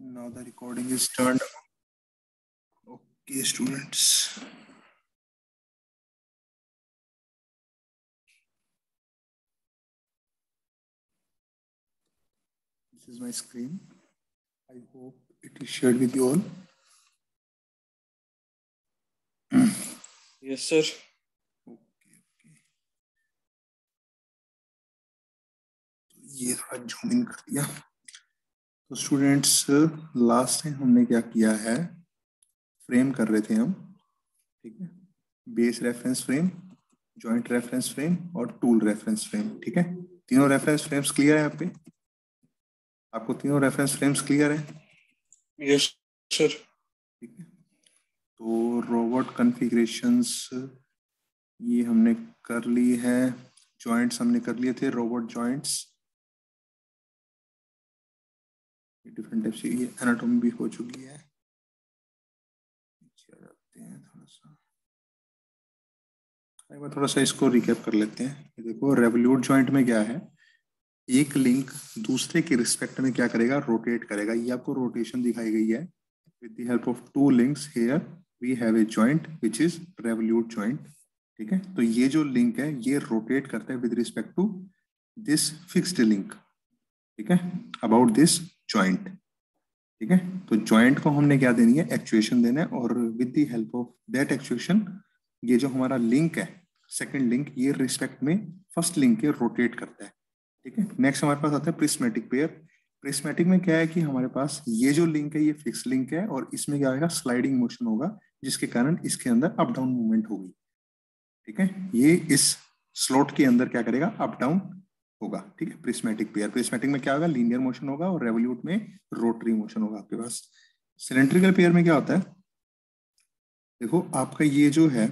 Now the recording is turned. Okay, students. This is my screen. I hope it is shared with you all. Yes, sir. Okay. तो ये थोड़ा zoom in कर दिया. तो students last time हमने क्या किया है, फ्रेम कर रहे थे हम, ठीक है. Base reference frame, joint reference frame और टूल रेफरेंस फ्रेम, ठीक है. तीनों रेफरेंस फ्रेम्स क्लियर है आप पे? आपको तीनों रेफरेंस फ्रेम्स क्लियर है? Yes sir. ठीक है. तो रोबोट कॉन्फ़िगरेशंस ये हमने कर ली है, जॉइंट्स हमने कर लिए थे, रोबोट जॉइंट्स डिफरेंट टाइप से, ये एनाटॉमी भी हो चुकी है. जाते हैं थोड़ा सा इसको रिकैप कर लेते हैं. देखो रेवोल्यूट जॉइंट में क्या है, एक लिंक दूसरे के रिस्पेक्ट में क्या करेगा, रोटेट करेगा. ये आपको रोटेशन दिखाई गई है. With the help of two links here we have a joint which is revolute joint. ठीक है. तो ये जो लिंक है ये रोटेट करता है with respect to this fixed link. ठीक है, अबाउट दिस जॉइंट. ठीक है. तो जॉइंट को हमने क्या देनी है, एक्चुएशन देना है, और with the help of that actuation ये जो हमारा लिंक है, सेकंड लिंक, ये रिस्पेक्ट में फर्स्ट लिंक के रोटेट करता है. ठीक है. नेक्स्ट हमारे पास आता है प्रिस्मेटिक पेयर. प्रिस्मेटिक में क्या है कि हमारे पास ये जो लिंक है ये फिक्स लिंक है, और इसमें क्या होगा, स्लाइडिंग मोशन होगा, जिसके कारण इसके अंदर अप डाउन मूवमेंट होगी. ठीक है. ये इस स्लॉट के अंदर क्या करेगा, अप डाउन होगा. ठीक है. प्रिस्मेटिक पेयर, प्रिस्मेटिक में क्या होगा, लीनियर मोशन होगा, और रेवोल्यूट में रोटरी मोशन होगा आपके पास. सिलेंड्रिकल पेयर में क्या होता है, देखो आपका ये जो है,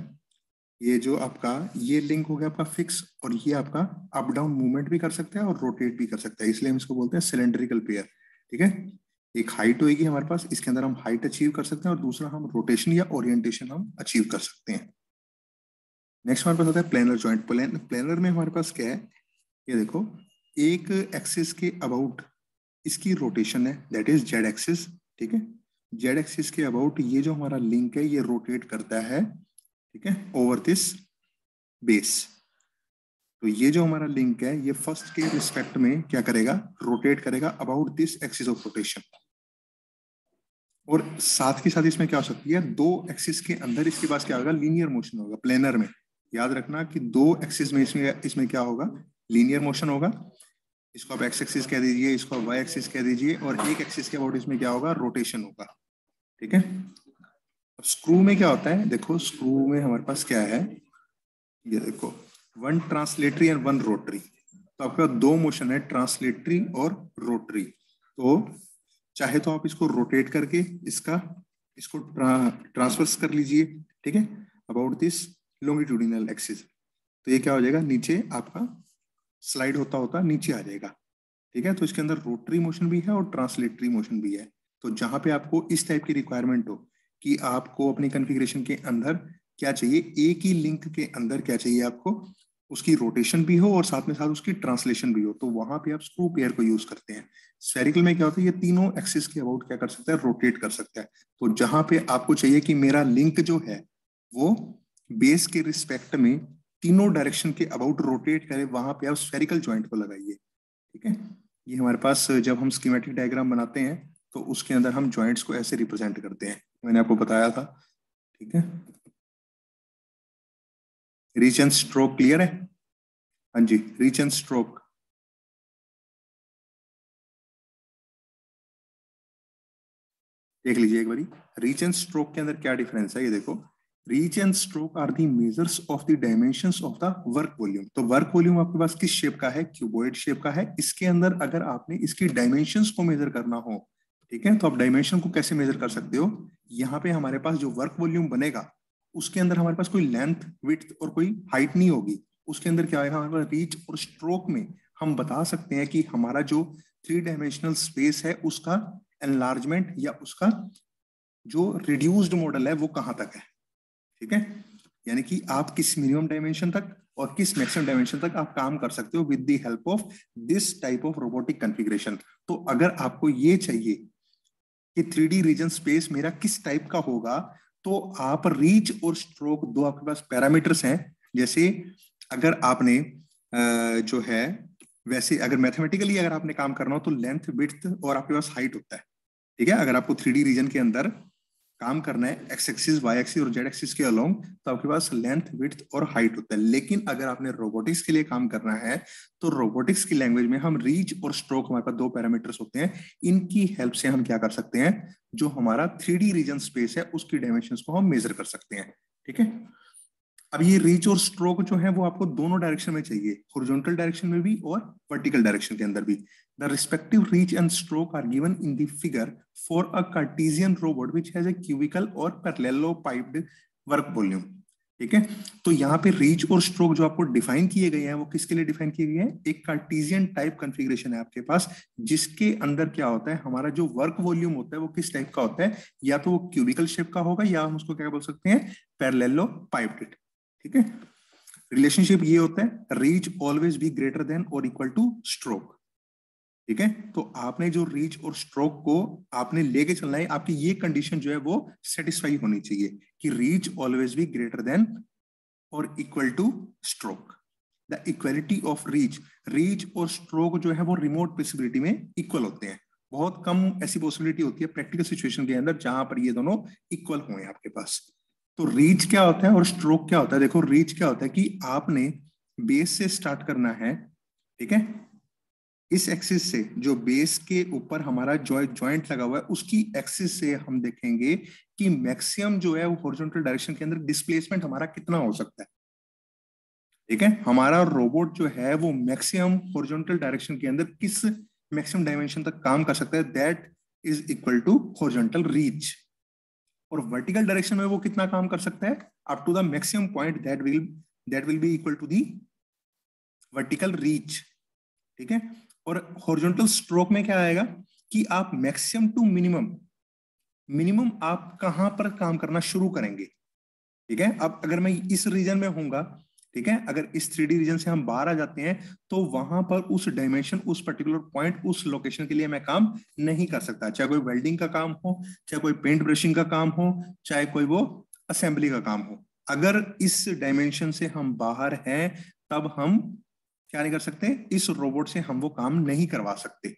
ये जो आपका ये लिंक हो गया आपका फिक्स, और ये आपका अप डाउन मूवमेंट भी कर सकता है और रोटेट भी कर सकता है, इसलिए हम इसको बोलते हैं सिलेंड्रिकल पेयर. ठीक है. एक हाइट होगी हमारे पास, इसके अंदर हम हाइट अचीव कर सकते हैं, और दूसरा हम रोटेशन या ओरिएंटेशन हम अचीव कर सकते हैं. नेक्स्ट हमारे पास आता है प्लेनर जॉइंट. प्लेनर में हमारे पास क्या है, ये देखो, एक एक्सिस के अबाउट इसकी रोटेशन है, दैट इज जेड एक्सिस. ठीक है. जेड एक्सिस के अबाउट ये जो हमारा लिंक है ये रोटेट करता है. ठीक है, ओवर दिस बेस. तो ये जो हमारा लिंक है ये फर्स्ट के रिस्पेक्ट में क्या करेगा, रोटेट करेगा about this axis of rotation. और साथ के साथ इसमें क्या हो सकती है, दो एक्सिस के अंदर इसके पास क्या होगा, लीनियर मोशन होगा. प्लेनर में याद रखना कि दो एक्सिस में इसमें क्या होगा, लीनियर मोशन होगा. इसको आप एक्स एक्सिस कह दीजिए, इसको वाई एक्सिस कह दीजिए, और एक एक्सिस के अबाउट इसमें क्या होगा, रोटेशन होगा. ठीक है. अब स्क्रू में क्या होता है, देखो स्क्रू में हमारे पास क्या है, ये देखो, one translatory and one rotary. तो आपका दो मोशन है, ट्रांसलेटरी और रोटरी. तो चाहे तो आप इसको रोटेट करके इसको ट्रांसवर्स कर लीजिए. ठीक है, अबाउट दिस लॉन्गिट्यूडिनल एक्सिस. तो ये क्या हो जाएगा, नीचे आपका स्लाइड होता होता नीचे आ जाएगा. ठीक है. तो इसके अंदर रोटरी मोशन भी है और ट्रांसलेटरी मोशन भी है. तो जहां पे आपको इस टाइप की रिक्वायरमेंट हो कि आपको अपनी कॉन्फ़िगरेशन के अंदर क्या चाहिए, एक ही लिंक के अंदर क्या चाहिए आपको, उसकी रोटेशन भी हो और साथ में साथ उसकी ट्रांसलेशन भी हो, तो वहां पे आप स्क्रू पेयर को यूज करते हैं. स्फेरिकल में क्या होता है, ये तीनों एक्सिस के अबाउट क्या कर सकता है, रोटेट कर सकता है. तो जहां पे आपको चाहिए कि मेरा लिंक जो है वो बेस के रिस्पेक्ट में तीनों डायरेक्शन के अबाउट रोटेट करे, वहां पे आप स्फेरिकल जॉइंट को लगाइए. ठीक है. ये हमारे पास जब हम स्कीमेटिक डायग्राम बनाते हैं तो उसके अंदर हम जॉइंट्स को ऐसे रिप्रेजेंट करते हैं, मैंने आपको बताया था. ठीक है. रीच एंड स्ट्रोक क्लियर है? हाँ जी, रीच एंड स्ट्रोक. देख लीजिए एक बारी, रीच एंड स्ट्रोक के अंदर क्या डिफरेंस है. ये देखो, reach and stroke are the measures of the dimensions of the work volume. तो वर्क वॉल्यूम आपके पास किस शेप का है, क्यूबॉइड शेप का है. इसके अंदर अगर आपने इसकी डायमेंशंस को मेजर करना हो, ठीक है, तो आप डायमेंशन को कैसे मेजर कर सकते हो, यहाँ पे हमारे पास जो वर्क वॉल्यूम बनेगा उसके अंदर हमारे पास कोई लेंथ, विड्थ और कोई हाइट नहीं होगी. उसके अंदर क्या आएगा, हमारे पास रीच और स्ट्रोक में हम बता सकते हैं कि हमारा जो 3 डायमेंशनल स्पेस है उसका एनलार्जमेंट या उसका जो रिड्यूस्ड मॉडल है वो कहां तक है. ठीक है. यानी कि आप किस मिनिमम डायमेंशन तक और किस मैक्सिमम डायमेंशन तक आप काम कर सकते हो with the help of this type of robotic configuration. तो अगर आपको ये चाहिए कि 3D रीजन स्पेस मेरा किस टाइप का होगा, तो आप रीच और स्ट्रोक दो आपके पास पैरामीटर्स हैं। जैसे अगर आपने जो है, वैसे अगर मैथमेटिकली अगर आपने काम करना हो तो लेंथ, विड्थ और आपके पास हाइट होता है। ठीक है, अगर आपको 3D रीजन के अंदर काम करना है एक्स एक्सिस, वाई एक्सिस और जेड एक्सिस के अलोंग, तो आपके पास लेंथ, विड्थ और हाइट होता है। लेकिन अगर आपने रोबोटिक्स के लिए काम करना है तो रोबोटिक्स की लैंग्वेज में हम रीच और स्ट्रोक, हमारे पास दो पैरामीटर्स होते हैं, इनकी हेल्प से हम क्या कर सकते हैं, जो हमारा 3D रीजन स्पेस है उसकी डायमेंशंस को हम मेजर कर सकते हैं। ठीक है, अब ये रीच और स्ट्रोक जो है वो आपको दोनों डायरेक्शन में चाहिए, हॉरिजॉन्टल डायरेक्शन में भी और वर्टिकल डायरेक्शन के अंदर भी। The respective reach and stroke are given in the figure for a cartesian robot which has a cubical or parallelepiped work volume. ठीक है, तो यहाँ पे रीच और स्ट्रोक जो आपको डिफाइन किए गए हैं वो किसके लिए डिफाइन किए गए हैं, एक कार्टेशियन टाइप कॉन्फ़िगरेशन है आपके पास, जिसके अंदर क्या होता है, हमारा जो वर्क वॉल्यूम होता है वो किस टाइप का होता है, या तो वो क्यूबिकल शेप का होगा या हम उसको क्या बोल सकते हैं, पैरेललोपाइप्ड। ठीक है, रिलेशनशिप ये होता है reach always be greater than और इक्वल टू स्ट्रोक। ठीक है, तो आपने जो रीच और स्ट्रोक को आपने लेके चलना है, आपकी ये कंडीशन जो है वो सेटिस्फाई होनी चाहिए कि reach always be greater than और equal to stroke. The equality of reach, reach और स्ट्रोक जो है वो रिमोट पॉसिबिलिटी में इक्वल होते हैं। बहुत कम ऐसी पॉसिबिलिटी होती है प्रैक्टिकल सिचुएशन के अंदर जहां पर ये दोनों इक्वल हुए आपके पास। तो रीच क्या होता है और स्ट्रोक क्या होता है, देखो रीच क्या होता है कि आपने बेस से स्टार्ट करना है। ठीक है, इस एक्सिस से, जो बेस के ऊपर हमारा जॉइंट लगा हुआ है उसकी एक्सिस से हम देखेंगे कि मैक्सिमम जो है वो हॉरिजॉन्टल डायरेक्शन के अंदर डिस्प्लेसमेंट हमारा कितना हो सकता है। ठीक है, हमारा रोबोट जो है वो मैक्सिमम हॉरिजॉन्टल डायरेक्शन के अंदर किस मैक्सिमम डायमेंशन तक काम कर सकता है, that is equal to horizontal reach. और वर्टिकल डायरेक्शन में वो कितना काम कर सकता है, up to the maximum point that will be equal to the vertical reach. ठीक है, और हॉरिजॉन्टल स्ट्रोक में क्या आएगा कि आप मैक्सिमम टू मिनिमम, मिनिमम आप कहां पर काम करना शुरू करेंगे। ठीक है, अब अगर मैं इस रीजन में हूंगा, ठीक है, अगर इस 3D रीजन से हम बाहर आ जाते हैं तो वहां पर उस डायमेंशन, उस पर्टिकुलर पॉइंट, उस लोकेशन के लिए मैं काम नहीं कर सकता, चाहे कोई वेल्डिंग का काम हो, चाहे कोई पेंट ब्रशिंग का काम हो, चाहे कोई वो असेंबली का काम हो। अगर इस डायमेंशन से हम बाहर हैं तब हम क्या नहीं कर सकते, इस रोबोट से हम वो काम नहीं करवा सकते।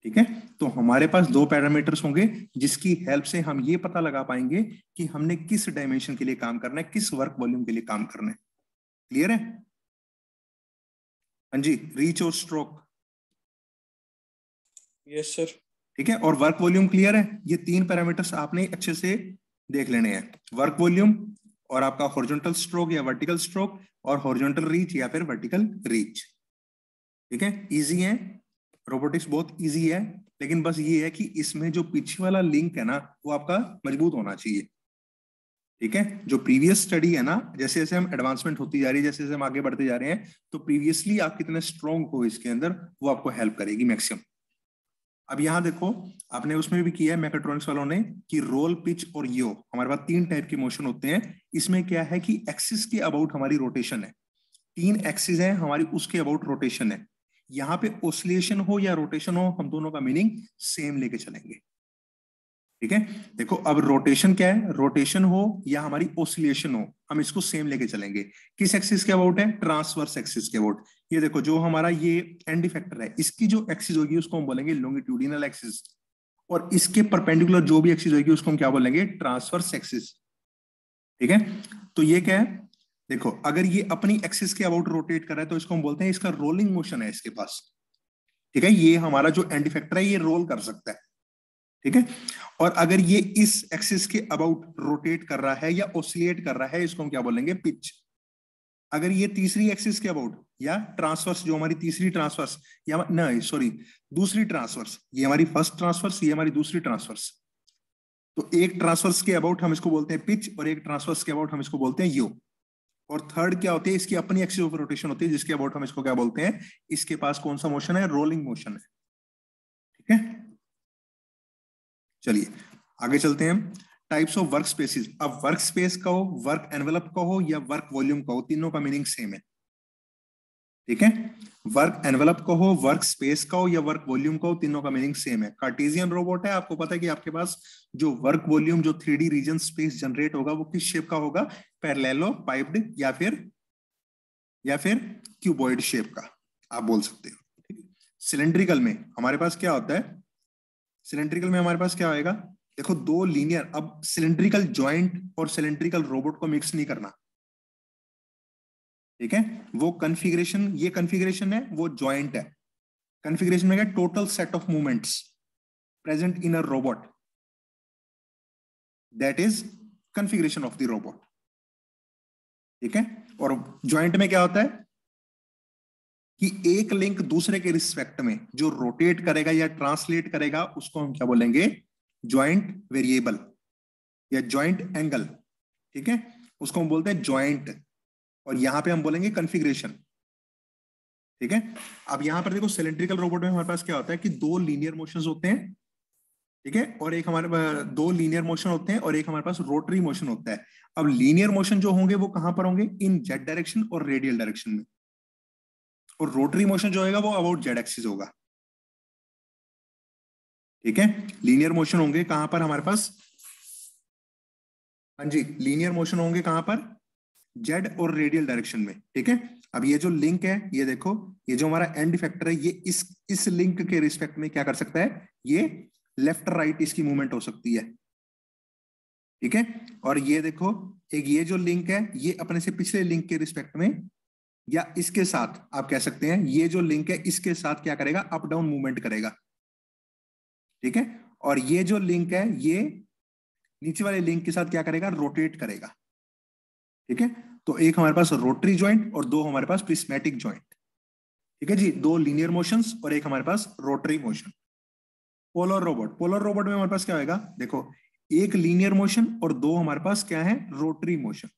ठीक है, तो हमारे पास दो पैरामीटर्स होंगे जिसकी हेल्प से हम ये पता लगा पाएंगे कि हमने किस डायमेंशन के लिए काम करना है, किस वर्क वॉल्यूम के लिए काम करना है। क्लियर है? हाँ जी, रीच और स्ट्रोक। Yes sir. ठीक है, और वर्क वॉल्यूम क्लियर है? ये तीन पैरामीटर्स आपने अच्छे से देख लेने हैं, वर्क वॉल्यूम और आपका हॉरिजॉन्टल स्ट्रोक या वर्टिकल स्ट्रोक, और हॉरिजॉन्टल रीच या फिर वर्टिकल रीच। ठीक है, इजी है, रोबोटिक्स बहुत इजी है, लेकिन बस ये है कि इसमें जो पीछे वाला लिंक है ना वो आपका मजबूत होना चाहिए। ठीक है, जो प्रीवियस स्टडी है ना, जैसे जैसे हम एडवांसमेंट होती जा रही है, जैसे जैसे हम आगे बढ़ते जा रहे हैं, तो प्रीवियसली आप कितने स्ट्रॉन्ग हो इसके अंदर वो आपको हेल्प करेगी मैक्सिमम। अब यहाँ देखो, आपने उसमें भी किया है मैकेट्रॉनिक्स वालों ने कि रोल, पिच और यो, हमारे पास तीन टाइप के मोशन होते हैं। इसमें क्या है कि एक्सिस के अबाउट हमारी रोटेशन है, तीन एक्सिस है हमारी, उसके अबाउट रोटेशन है। यहाँ पे ओसिलेशन हो या रोटेशन हो, हम दोनों का मीनिंग सेम लेके चलेंगे। ठीक है, देखो अब रोटेशन क्या है, रोटेशन हो या हमारी ओसिलेशन हो, हम इसको सेम लेके चलेंगे। किस एक्सिस के अबाउट है, ट्रांसवर्स एक्सिस के अबाउट। ये देखो जो हमारा ये एंड इफेक्टर है, इसकी जो एक्सिस होगी उसको हम बोलेंगे लॉन्गिट्यूडिनल एक्सिस, और इसके परपेंडिकुलर जो भी एक्सिस होगी उसको हम क्या बोलेंगे, ट्रांसवर्स एक्सिस। ठीक है, तो ये क्या है, देखो अगर ये अपनी एक्सिस के अबाउट रोटेट कर रहा है तो इसको हम बोलते हैं इसका रोलिंग मोशन है इसके पास। ठीक है, ये हमारा जो एंड इफेक्टर है ये रोल कर सकता है। ठीक है, और अगर ये इस एक्सिस के अबाउट रोटेट कर रहा है या ओसिलेट कर रहा है, इसको हम क्या बोलेंगे, पिच। अगर ये तीसरी एक्सिस के अबाउट या ट्रांसवर्स, जो हमारी तीसरी ट्रांसवर्स या नहीं सॉरी दूसरी ट्रांसवर्स, ये हमारी फर्स्ट ट्रांसवर्स, ये हमारी दूसरी ट्रांसवर्स, तो एक ट्रांसवर्स के अबाउट हम इसको बोलते हैं पिच और एक ट्रांसवर्स के अबाउट हम इसको बोलते हैं यू। और थर्ड क्या होती है, इसकी अपनी एक्सिस ऑफ रोटेशन होती है जिसके अबाउट हम इसको क्या बोलते हैं, इसके पास कौन सा मोशन है, रोलिंग मोशन है। ठीक है, चलिए आगे चलते हैं हम। टाइप्स ऑफ वर्क स्पेसिस, अब वर्क स्पेस का हो, वर्क एनवेलप का हो या वर्क वॉल्यूम का हो, तीनों का मीनिंग सेम है। ठीक है। वर्क एनवेलप का हो, वर्क स्पेस का हो या वर्क वॉल्यूम का हो, तीनों का मीनिंग सेम है। कार्टेशियन रोबोट है, आपको पता है कि आपके पास जो वर्क वॉल्यूम, जो 3D रीजन स्पेस जनरेट होगा वो किस शेप का होगा, पैरेललो, पाइप्ड या फिर क्यूबॉइड शेप का आप बोल सकते हो। सिलेंड्रिकल में हमारे पास क्या होता है, सिलेंड्रिकल में हमारे पास क्या होएगा, देखो दो लीनियर, अब सिलेंड्रिकल जॉइंट और सिलेंड्रिकल रोबोट को मिक्स नहीं करना, ठीक है। वो कॉन्फ़िगरेशन, ये कॉन्फ़िगरेशन है, वो जॉइंट है। कॉन्फ़िगरेशन में क्या, total set of movements present in a robot, that is configuration of the robot, ठीक है। और जॉइंट में क्या होता है कि एक लिंक दूसरे के रिस्पेक्ट में जो रोटेट करेगा या ट्रांसलेट करेगा उसको हम क्या बोलेंगे, जॉइंट वेरिएबल या जॉइंट एंगल, ठीक है, उसको हम बोलते हैं जॉइंट। और यहां पे हम बोलेंगे कॉन्फ़िगरेशन, ठीक है। अब यहां पर देखो सिलेंड्रिकल रोबोट में हमारे पास क्या होता है कि दो लीनियर मोशंस होते हैं, ठीक है, और एक हमारे दो लीनियर मोशन होते हैं और एक हमारे पास रोटरी मोशन होता है। अब लीनियर मोशन जो होंगे वो कहां पर होंगे, इन जेड डायरेक्शन और रेडियल डायरेक्शन में, और रोटरी मोशन जो होगा वो अबाउट जेड एक्सिस होगा, ठीक है। लीनियर मोशन होंगे कहां पर हमारे पास, हाँ जी, लीनियर मोशन होंगे कहां पर, जेड और रेडियल डायरेक्शन में, ठीक है। अब ये जो लिंक है, ये देखो, ये जो हमारा एंड इफेक्टर है, ये इस लिंक के रिस्पेक्ट में क्या कर सकता है, ये लेफ्ट राइट इसकी मूवमेंट हो सकती है, ठीक है। और ये देखो, एक ये जो लिंक है ये अपने से पिछले लिंक के रिस्पेक्ट में या इसके साथ आप कह सकते हैं, ये जो लिंक है इसके साथ क्या करेगा, अप डाउन मूवमेंट करेगा, ठीक है। और ये जो लिंक है ये नीचे वाले लिंक के साथ क्या करेगा, रोटेट करेगा, ठीक है। तो एक हमारे पास रोटरी ज्वाइंट और दो हमारे पास प्रिस्मेटिक ज्वाइंट, ठीक है जी, दो लीनियर मोशंस और एक हमारे पास rotary motion. Polar robot, polar robot में हमारे पास क्या होगा, देखो एक लीनियर मोशन और दो हमारे पास क्या है, रोटरी मोशन,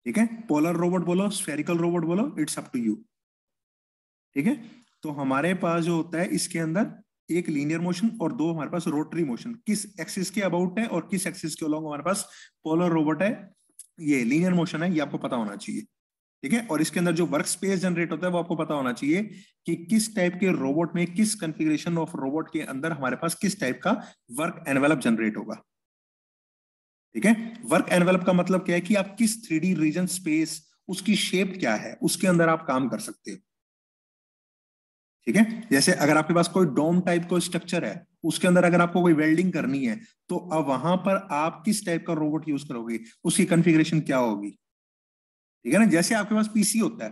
ठीक है। पोलर रोबोट बोलो, स्फेरिकल रोबोट बोलो, इट्स अप टू यू, ठीक है। तो हमारे पास जो होता है इसके अंदर एक लीनियर मोशन और दो हमारे पास रोटरी मोशन, किस एक्सिस के अबाउट है और किस एक्सिस के अलोंग हमारे पास पोलर रोबोट है, ये लीनियर मोशन है, ये आपको पता होना चाहिए, ठीक है। और इसके अंदर जो वर्क स्पेस जनरेट होता है वो आपको पता होना चाहिए कि किस टाइप के रोबोट में, किस कॉन्फ़िगरेशन ऑफ रोबोट के अंदर हमारे पास किस टाइप का वर्क एनवेलप जनरेट होगा, ठीक है। वर्क एनवेलप का मतलब क्या है कि आप किस 3D रीजन स्पेस, उसकी शेप क्या है, उसके अंदर आप काम कर सकते हो, ठीक है। जैसे अगर आपके पास कोई डोम टाइप का स्ट्रक्चर है, उसके अंदर अगर आपको कोई वेल्डिंग करनी है, तो अब वहां पर आप किस टाइप का रोबोट यूज करोगे, उसकी कॉन्फ़िगरेशन क्या होगी, ठीक है ना। जैसे आपके पास पीसी होता है,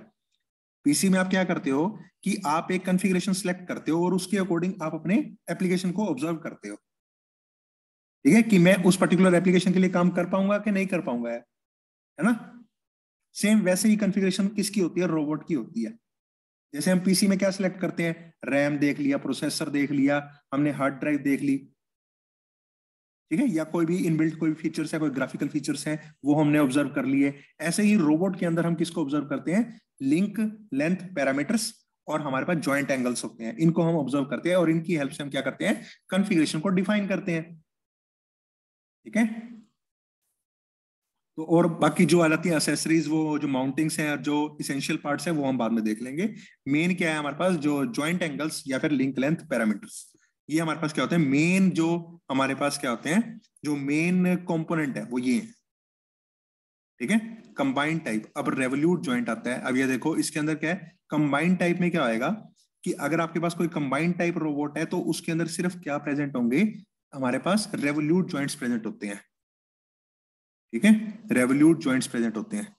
पीसी में आप क्या करते हो कि आप एक कॉन्फ़िगरेशन सिलेक्ट करते हो और उसके अकॉर्डिंग आप अपने एप्लीकेशन को ऑब्जर्व करते हो, ठीक है, कि मैं उस पर्टिकुलर एप्लीकेशन के लिए काम कर पाऊंगा कि नहीं कर पाऊंगा, है ना। सेम वैसे ही कॉन्फ़िगरेशन किसकी होती है, रोबोट की होती है। जैसे हम पीसी में क्या सिलेक्ट करते हैं, रैम देख लिया, प्रोसेसर देख लिया, हमने हार्ड ड्राइव देख ली, ठीक है, या कोई भी इनबिल्ट कोई फीचर्स है, कोई ग्राफिकल फीचर्स है वो हमने ऑब्जर्व कर लिए। ऐसे ही रोबोट के अंदर हम किसको ऑब्जर्व करते हैं, लिंक लेंथ पैरामीटर्स और हमारे पास जॉइंट एंगल्स होते हैं, इनको हम ऑब्जर्व करते हैं और इनकी हेल्प से हम क्या करते हैं, कॉन्फ़िगरेशन को डिफाइन करते हैं, ठीक है। तो और बाकी जो आ जाती है एसेसरीज, वो जो माउंटिंग्स हैं, जो इसेंशियल पार्ट्स हैं, वो हम बाद में देख लेंगे। मेन क्या है हमारे पास, जो जॉइंट एंगल्स या फिर लिंक लेंथ पैरामीटर्स, ये हमारे पास क्या होते हैं, मेन जो हमारे पास क्या होते हैं, जो मेन कंपोनेंट है वो ये है, ठीक है। कंबाइंड टाइप, अब रेवोल्यूट जॉइंट आता है। अब ये देखो इसके अंदर क्या है, कंबाइंड टाइप में क्या आएगा कि अगर आपके पास कोई कंबाइंड टाइप रोबोट है तो उसके अंदर सिर्फ क्या प्रेजेंट होंगे, हमारे पास रेवोल्यूट जॉइंट्स प्रेजेंट होते हैं, ठीक है, रेवोल्यूट जॉइंट्स प्रेजेंट होते हैं।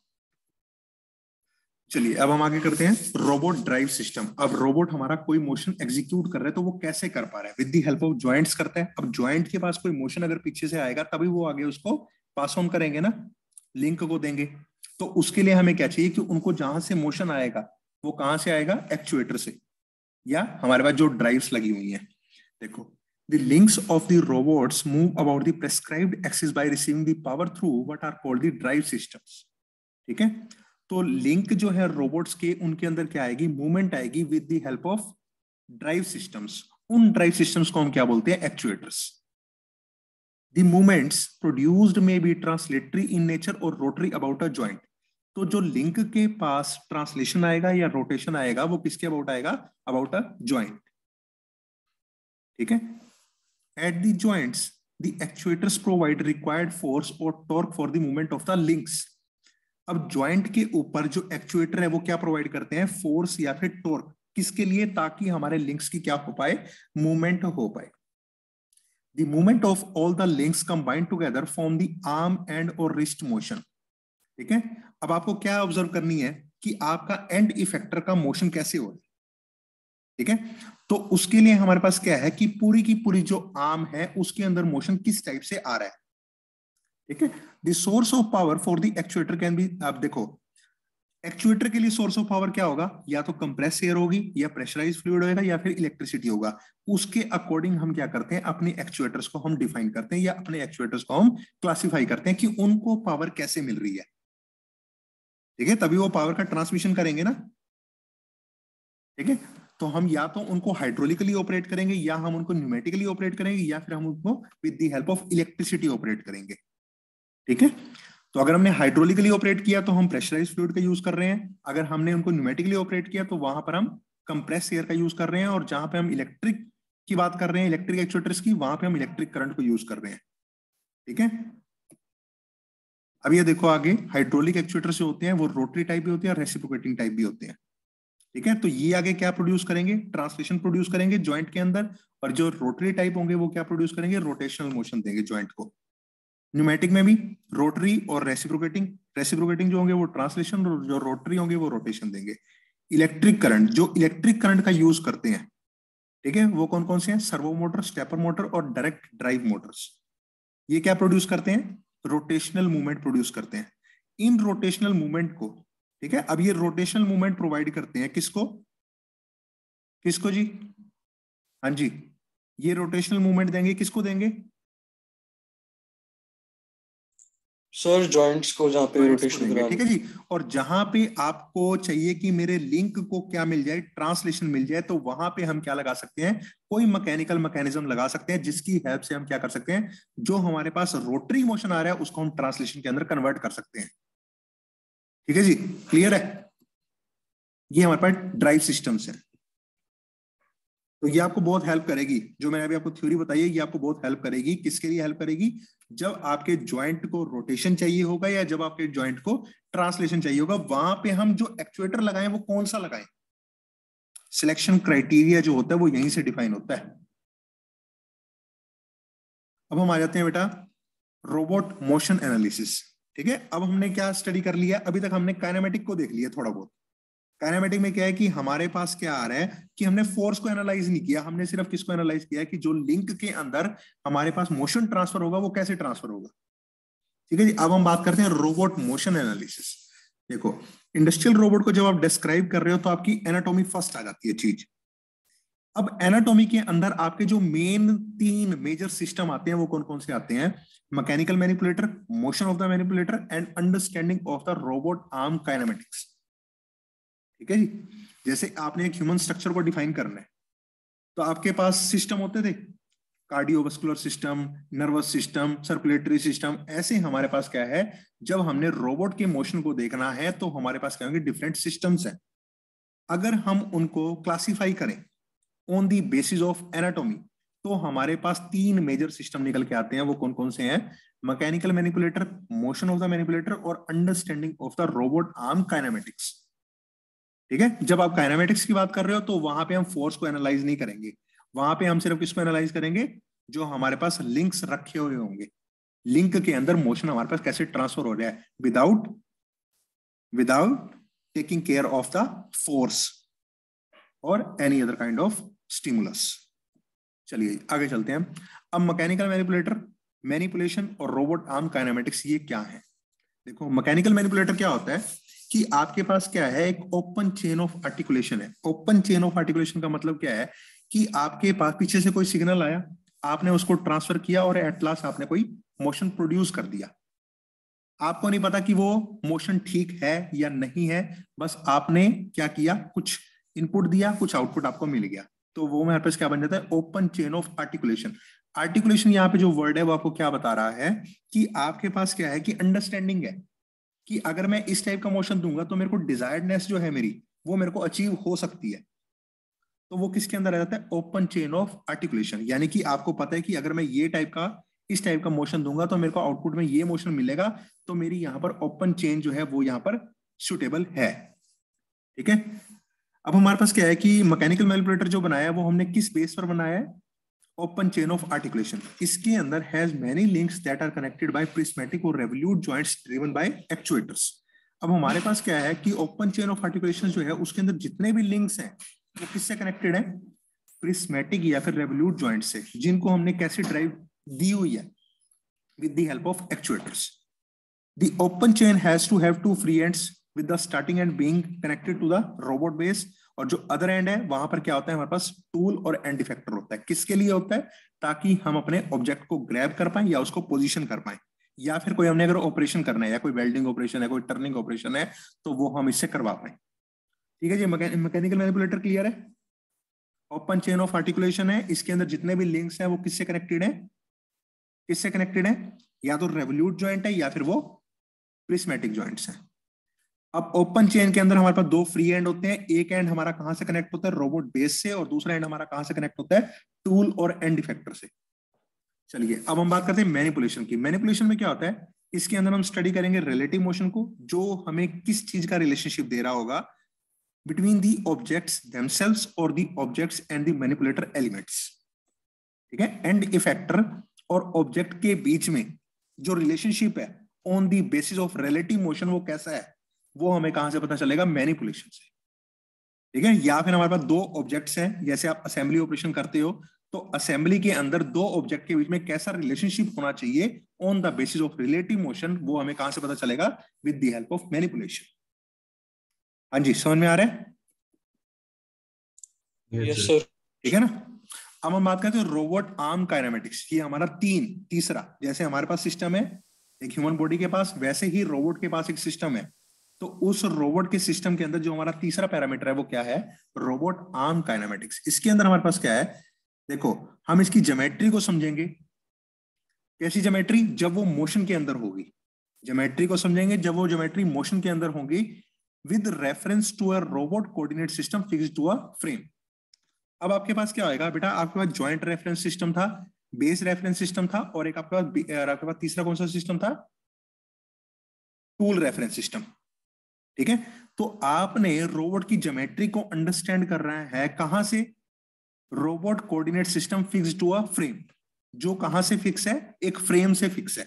चलिए अब हम आगे करते हैं, रोबोट ड्राइव सिस्टम। अब रोबोट हमारा कोई मोशन एग्जीक्यूट कर रहा है तो वो कैसे कर पा रहा है, with the help of joints करता है। अब जॉइंट के पास कोई मोशन अगर पीछे से आएगा तभी वो आगे उसको पास ऑन करेंगे ना, लिंक को देंगे। तो उसके लिए हमें क्या चाहिए कि उनको जहां से मोशन आएगा वो कहां से आएगा, एक्चुएटर से, या हमारे पास जो ड्राइव्स लगी हुई हैं। देखो, the links of the robots move about the prescribed axis by receiving the power through what are called the drive systems, ठीक है। तो लिंक जो है रोबोट्स के, उनके अंदर क्या आएगी, मूवमेंट आएगी with the help of drive systems. उन ड्राइव सिस्टम्स को हम क्या बोलते हैं, actuators. The movements produced may be translatory in nature और रोटरी अबाउट अ जॉइंट। तो जो लिंक के पास ट्रांसलेशन आएगा या रोटेशन आएगा वो किसके अबाउट आएगा, अबाउट अ जॉइंट। ठीक है, at the joints the actuators provide required force और torque for the movement of the links. अब जॉइंट के ऊपर जो एक्चुएटर है वो क्या प्रोवाइड करते हैं, फोर्स या फिर टॉर्क, किसके लिए, ताकि हमारे लिंक्स की क्या हो पाए, मूवमेंट हो पाए। The movement of all the links combined together form the arm and or wrist motion। ठीक है, अब आपको क्या ऑब्जर्व करनी है कि आपका एंड इफेक्टर का मोशन कैसे हो रहा है। ठीक है, तो उसके लिए हमारे पास क्या है कि पूरी की पूरी जो आर्म है उसके अंदर मोशन किस टाइप से आ रहा है। ठीक है, the source of power for the actuator can be, आप देखो एक्चुएटर के लिए सोर्स ऑफ पावर क्या होगा, या तो कंप्रेस एयर होगी या प्रेशराइज फ्लूइड होगा या फिर इलेक्ट्रिसिटी होगा। उसके अकॉर्डिंग हम क्या करते हैं, अपने एक्चुएटर्स को हम डिफाइन करते हैं या अपने एक्चुएटर्स को हम क्लासिफाई करते हैं कि उनको पावर कैसे मिल रही है। ठीक है, तभी वो पावर का ट्रांसमिशन करेंगे ना। ठीक है, तो हम या तो उनको हाइड्रोलिकली ऑपरेट करेंगे या हम उनको न्यूमेटिकली ऑपरेट करेंगे या फिर हम उनको with the help of electricity operate करेंगे। ठीक है, तो अगर हमने हाइड्रोलिकली ऑपरेट किया तो हम प्रेशराइज फ्लूइड का यूज कर रहे हैं, अगर हमने उनको न्यूमेटिकली ऑपरेट किया तो वहां पर हम कंप्रेस एयर का यूज कर रहे हैं, और जहां पे हम इलेक्ट्रिक की बात कर रहे हैं, इलेक्ट्रिक एक्चुएटर्स की, वहां पे हम इलेक्ट्रिक करंट को यूज कर रहे हैं। ठीक है, अब ये देखो आगे, हाइड्रोलिक एक्चुएटर्स जो होते हैं वो रोटरी टाइप भी होते हैं और रेसिप्रोकेटिंग टाइप भी होते हैं। ठीक है, तो ये आगे क्या प्रोड्यूस करेंगे, ट्रांसलेशन प्रोड्यूस करेंगे जॉइंट के अंदर, और जो रोटरी टाइप होंगे वो क्या प्रोड्यूस करेंगे, रोटेशनल मोशन देंगे जॉइंट को। न्यूमेटिक में भी रोटरी और रेसिप्रोकेटिंग, रेसिप्रोकेटिंग जो होंगे वो ट्रांसलेशन, और जो रोटरी होंगे वो रोटेशन देंगे। इलेक्ट्रिक करंट, जो इलेक्ट्रिक करंट का यूज करते हैं, ठीक है, वो कौन कौन से हैं, सर्वो मोटर, स्टेपर मोटर और डायरेक्ट ड्राइव मोटर्स। ये क्या प्रोड्यूस करते हैं, रोटेशनल मूवमेंट प्रोड्यूस करते हैं। इन रोटेशनल मूवमेंट को, ठीक है, अब ये रोटेशनल मूवमेंट प्रोवाइड करते हैं किसको, किसको जी, हाँ जी, ये रोटेशनल मूवमेंट देंगे, किसको देंगे, सर जॉइंट्स को जहाँ पे रोटेशन देंगे। करा। ठीक है जी, और जहां पे आपको चाहिए कि मेरे लिंक को क्या मिल जाए, ट्रांसलेशन मिल जाए, तो वहां पे हम क्या लगा सकते हैं, कोई मैकेनिकल मैकेनिज्म लगा सकते हैं जिसकी हेल्प से हम क्या कर सकते हैं, जो हमारे पास रोटरी मोशन आ रहा है उसको हम ट्रांसलेशन के अंदर कन्वर्ट कर सकते हैं। ठीक है जी, क्लियर है, ये हमारे पास ड्राइव सिस्टम्स है। तो ये आपको बहुत हेल्प करेगी, जो मैंने अभी आपको थ्योरी बताई है, ये आपको बहुत हेल्प करेगी। किसके लिए हेल्प करेगी, जब आपके जॉइंट को रोटेशन चाहिए होगा या जब आपके जॉइंट को ट्रांसलेशन चाहिए होगा, वहां पे हम जो एक्चुएटर लगाएं वो कौन सा लगाएं। सिलेक्शन क्राइटेरिया जो होता है वो यहीं से डिफाइन होता है। अब हम आ जाते हैं बेटा रोबोट मोशन एनालिसिस। ठीक है, अब हमने क्या स्टडी कर लिया, अभी तक हमने काइनेमेटिक को देख लिया थोड़ा बहुत। काइनेमेटिक में क्या है कि हमारे पास क्या आ रहा है कि हमने फोर्स को एनालाइज नहीं किया, हमने सिर्फ किसको एनालाइज किया है कि जो लिंक के अंदर हमारे पास मोशन ट्रांसफर होगा वो कैसे ट्रांसफर होगा। ठीक है जी, अब हम बात करते हैं रोबोट मोशन एनालिसिस। देखो, इंडस्ट्रियल रोबोट को जब आप डिस्क्राइब कर रहे हो तो आपकी एनाटॉमी फर्स्ट आ जाती है चीज। अब एनाटॉमी के अंदर आपके जो मेन 3 मेजर सिस्टम आते हैं वो कौन कौन से आते हैं, mechanical manipulator, motion of the manipulator and understanding of the robot arm kinematics. ठीक है जी, जैसे आपने एक ह्यूमन स्ट्रक्चर को डिफाइन करना है तो आपके पास सिस्टम होते थे, cardiovascular system, nervous system, circulatory system, ऐसे हमारे पास क्या है, जब हमने रोबोट के मोशन को देखना है तो हमारे पास क्या होंगे, डिफरेंट सिस्टम्स हैं। अगर हम उनको क्लासिफाई करें on the basis of anatomy तो हमारे पास 3 मेजर सिस्टम निकल के आते हैं। वो कौन कौन से हैं, mechanical manipulator, motion of the manipulator और understanding of the robot arm kinematics. ठीक है, जब आप काइनेमेटिक्स की बात कर रहे हो तो वहां पे हम फोर्स को एनालाइज नहीं करेंगे, वहां पे हम सिर्फ किसको एनालाइज करेंगे, जो हमारे पास लिंक्स रखे हुए होंगे, लिंक के अंदर मोशन हमारे पास कैसे ट्रांसफर हो रहा है without without taking care of the force और any other kind of stimulus. चलिए आगे चलते हैं। अब मैकेनिकल मैनिपुलेटर, मैनिपुलेशन और रोबोट आर्म काइनेमेटिक्स ये क्या है। देखो, मैकेनिकल मैनिपुलेटर क्या होता है कि आपके पास क्या है, एक ओपन चेन ऑफ आर्टिकुलेशन है। ओपन चेन ऑफ आर्टिकुलेशन का मतलब क्या है कि आपके पास पीछे से कोई सिग्नल आया, आपने उसको ट्रांसफर किया और एट लास्ट आपने कोई मोशन प्रोड्यूस कर दिया। आपको नहीं पता कि वो मोशन ठीक है या नहीं है, बस आपने क्या किया, कुछ इनपुट दिया, कुछ आउटपुट आपको मिल गया, तो वो मेरे पास क्या बन जाता है, open chain of articulation. Articulation यहाँ पे जो वर्ड है वो आपको क्या बता रहा है कि आपके पास क्या है कि अंडरस्टैंडिंग है। कि अगर मैं इस टाइप का मोशन दूंगा तो मेरे को डिजायर्डनेस जो है मेरी वो मेरे को अचीव हो सकती है। तो वो किसके अंदर आ जाता है, ओपन चेन ऑफ आर्टिकुलेशन। यानी कि आपको पता है कि अगर मैं ये टाइप का इस टाइप का मोशन दूंगा तो मेरे को आउटपुट में ये मोशन मिलेगा, तो मेरी यहाँ पर ओपन चेन जो है वो यहाँ पर सुटेबल है। ठीक है, अब हमारे पास क्या है कि मैकेनिकल मैनिपुलेटर जो बनाया है वो हमने किस बेस पर बनाया है, ओपन चेन ऑफ आर्टिकुलेशन। इसके अंदर has many links that are connected by prismatic और revolute joints driven by actuators. अब हमारे पास क्या है कि ओपन चेन ऑफ आर्टिकुलेशन जो है उसके अंदर जितने भी लिंक्स हैं वो किससे कनेक्टेड है, प्रिस्मेटिक या फिर रेवोल्यूट जॉइंट से, जिनको हमने कैसे ड्राइव दी हुई है, with the help of actuators. The open chain has to have two free ends with the starting end being connected to the robot base, और जो अदर एंड है वहां पर क्या होता है हमारे पास टूल और एंड इफेक्टर होता है। किसके लिए होता है, ताकि हम अपने ऑब्जेक्ट को ग्रैब कर पाए या उसको पोजीशन कर पाए, या फिर कोई हमने अगर ऑपरेशन करना है या कोई वेल्डिंग ऑपरेशन है, कोई टर्निंग ऑपरेशन है, तो वो हम इससे करवा पाए। ठीक है जी, मैकेनिकल मैनिपुलेटर क्लियर है। ओपन चेन ऑफ आर्टिकुलेशन है, इसके अंदर जितने भी लिंक्स हैं वो किससे कनेक्टेड है, किससे कनेक्टेड है, या तो रेवोल्यूट जॉइंट है या फिर वो प्रिस्मेटिक जॉइंट्स है। अब ओपन चेन के अंदर हमारे पास दो फ्री एंड होते हैं, एक एंड हमारा कहां से कनेक्ट होता है, रोबोट बेस से, और दूसरा एंड हमारा कहां से कनेक्ट होता है, टूल और एंड इफेक्टर से। चलिए अब हम बात करते हैं मैनिपुलेशन की। मैनिपुलेशन में क्या होता है, इसके अंदर हम स्टडी करेंगे रिलेटिव मोशन को, जो हमें किस चीज का रिलेशनशिप दे रहा होगा बिटवीन दी ऑब्जेक्ट्स देमसेल्व्स और the objects and the manipulator elements. ठीक है, एंड इफेक्टर और ऑब्जेक्ट के बीच में जो रिलेशनशिप है on the basis of relative motion वो कैसा है, वो हमें कहां से पता चलेगा, मैनिपुलेशन से। ठीक है, या फिर हमारे पास दो ऑब्जेक्ट्स हैं, जैसे आप असेंबली ऑपरेशन करते हो, तो असेंबली के अंदर दो ऑब्जेक्ट के बीच में कैसा रिलेशनशिप होना चाहिए on the basis of relative motion, वो हमें कहां से पता चलेगा, with the help of manipulation. हाँ जी, समझ में आ रहा है। Yes sir. ठीक है ना। अब हम बात करते हैं रोबोट आर्म काइनेमेटिक्स। ये हमारा तीसरा, जैसे हमारे पास सिस्टम है एक ह्यूमन बॉडी के पास, वैसे ही रोबोट के पास एक सिस्टम है। तो उस रोबोट के सिस्टम के अंदर जो हमारा तीसरा पैरामीटर है वो क्या है, रोबोट आर्म काइनेमेटिक्स। इसके अंदर हमारे पास क्या है, देखो हम इसकी ज्योमेट्री को समझेंगे। कैसी ज्योमेट्री, जब वो मोशन के अंदर होगी, ज्योमेट्री को समझेंगे जब वो ज्योमेट्री मोशन के अंदर होगी, with reference to a robot coordinate system fixed to a frame. अब आपके पास क्या होएगा बेटा, आपके पास ज्वाइंट रेफरेंस सिस्टम था, बेस रेफरेंस सिस्टम था, और एक आपके पास तीसरा कौन सा सिस्टम था, टूल रेफरेंस सिस्टम। ठीक है, तो आपने रोबोट की ज्योमेट्री को अंडरस्टैंड कर रहा है कहां से, robot coordinate system fix to a frame. जो कहां से फिक्स है, एक फ्रेम से फिक्स है।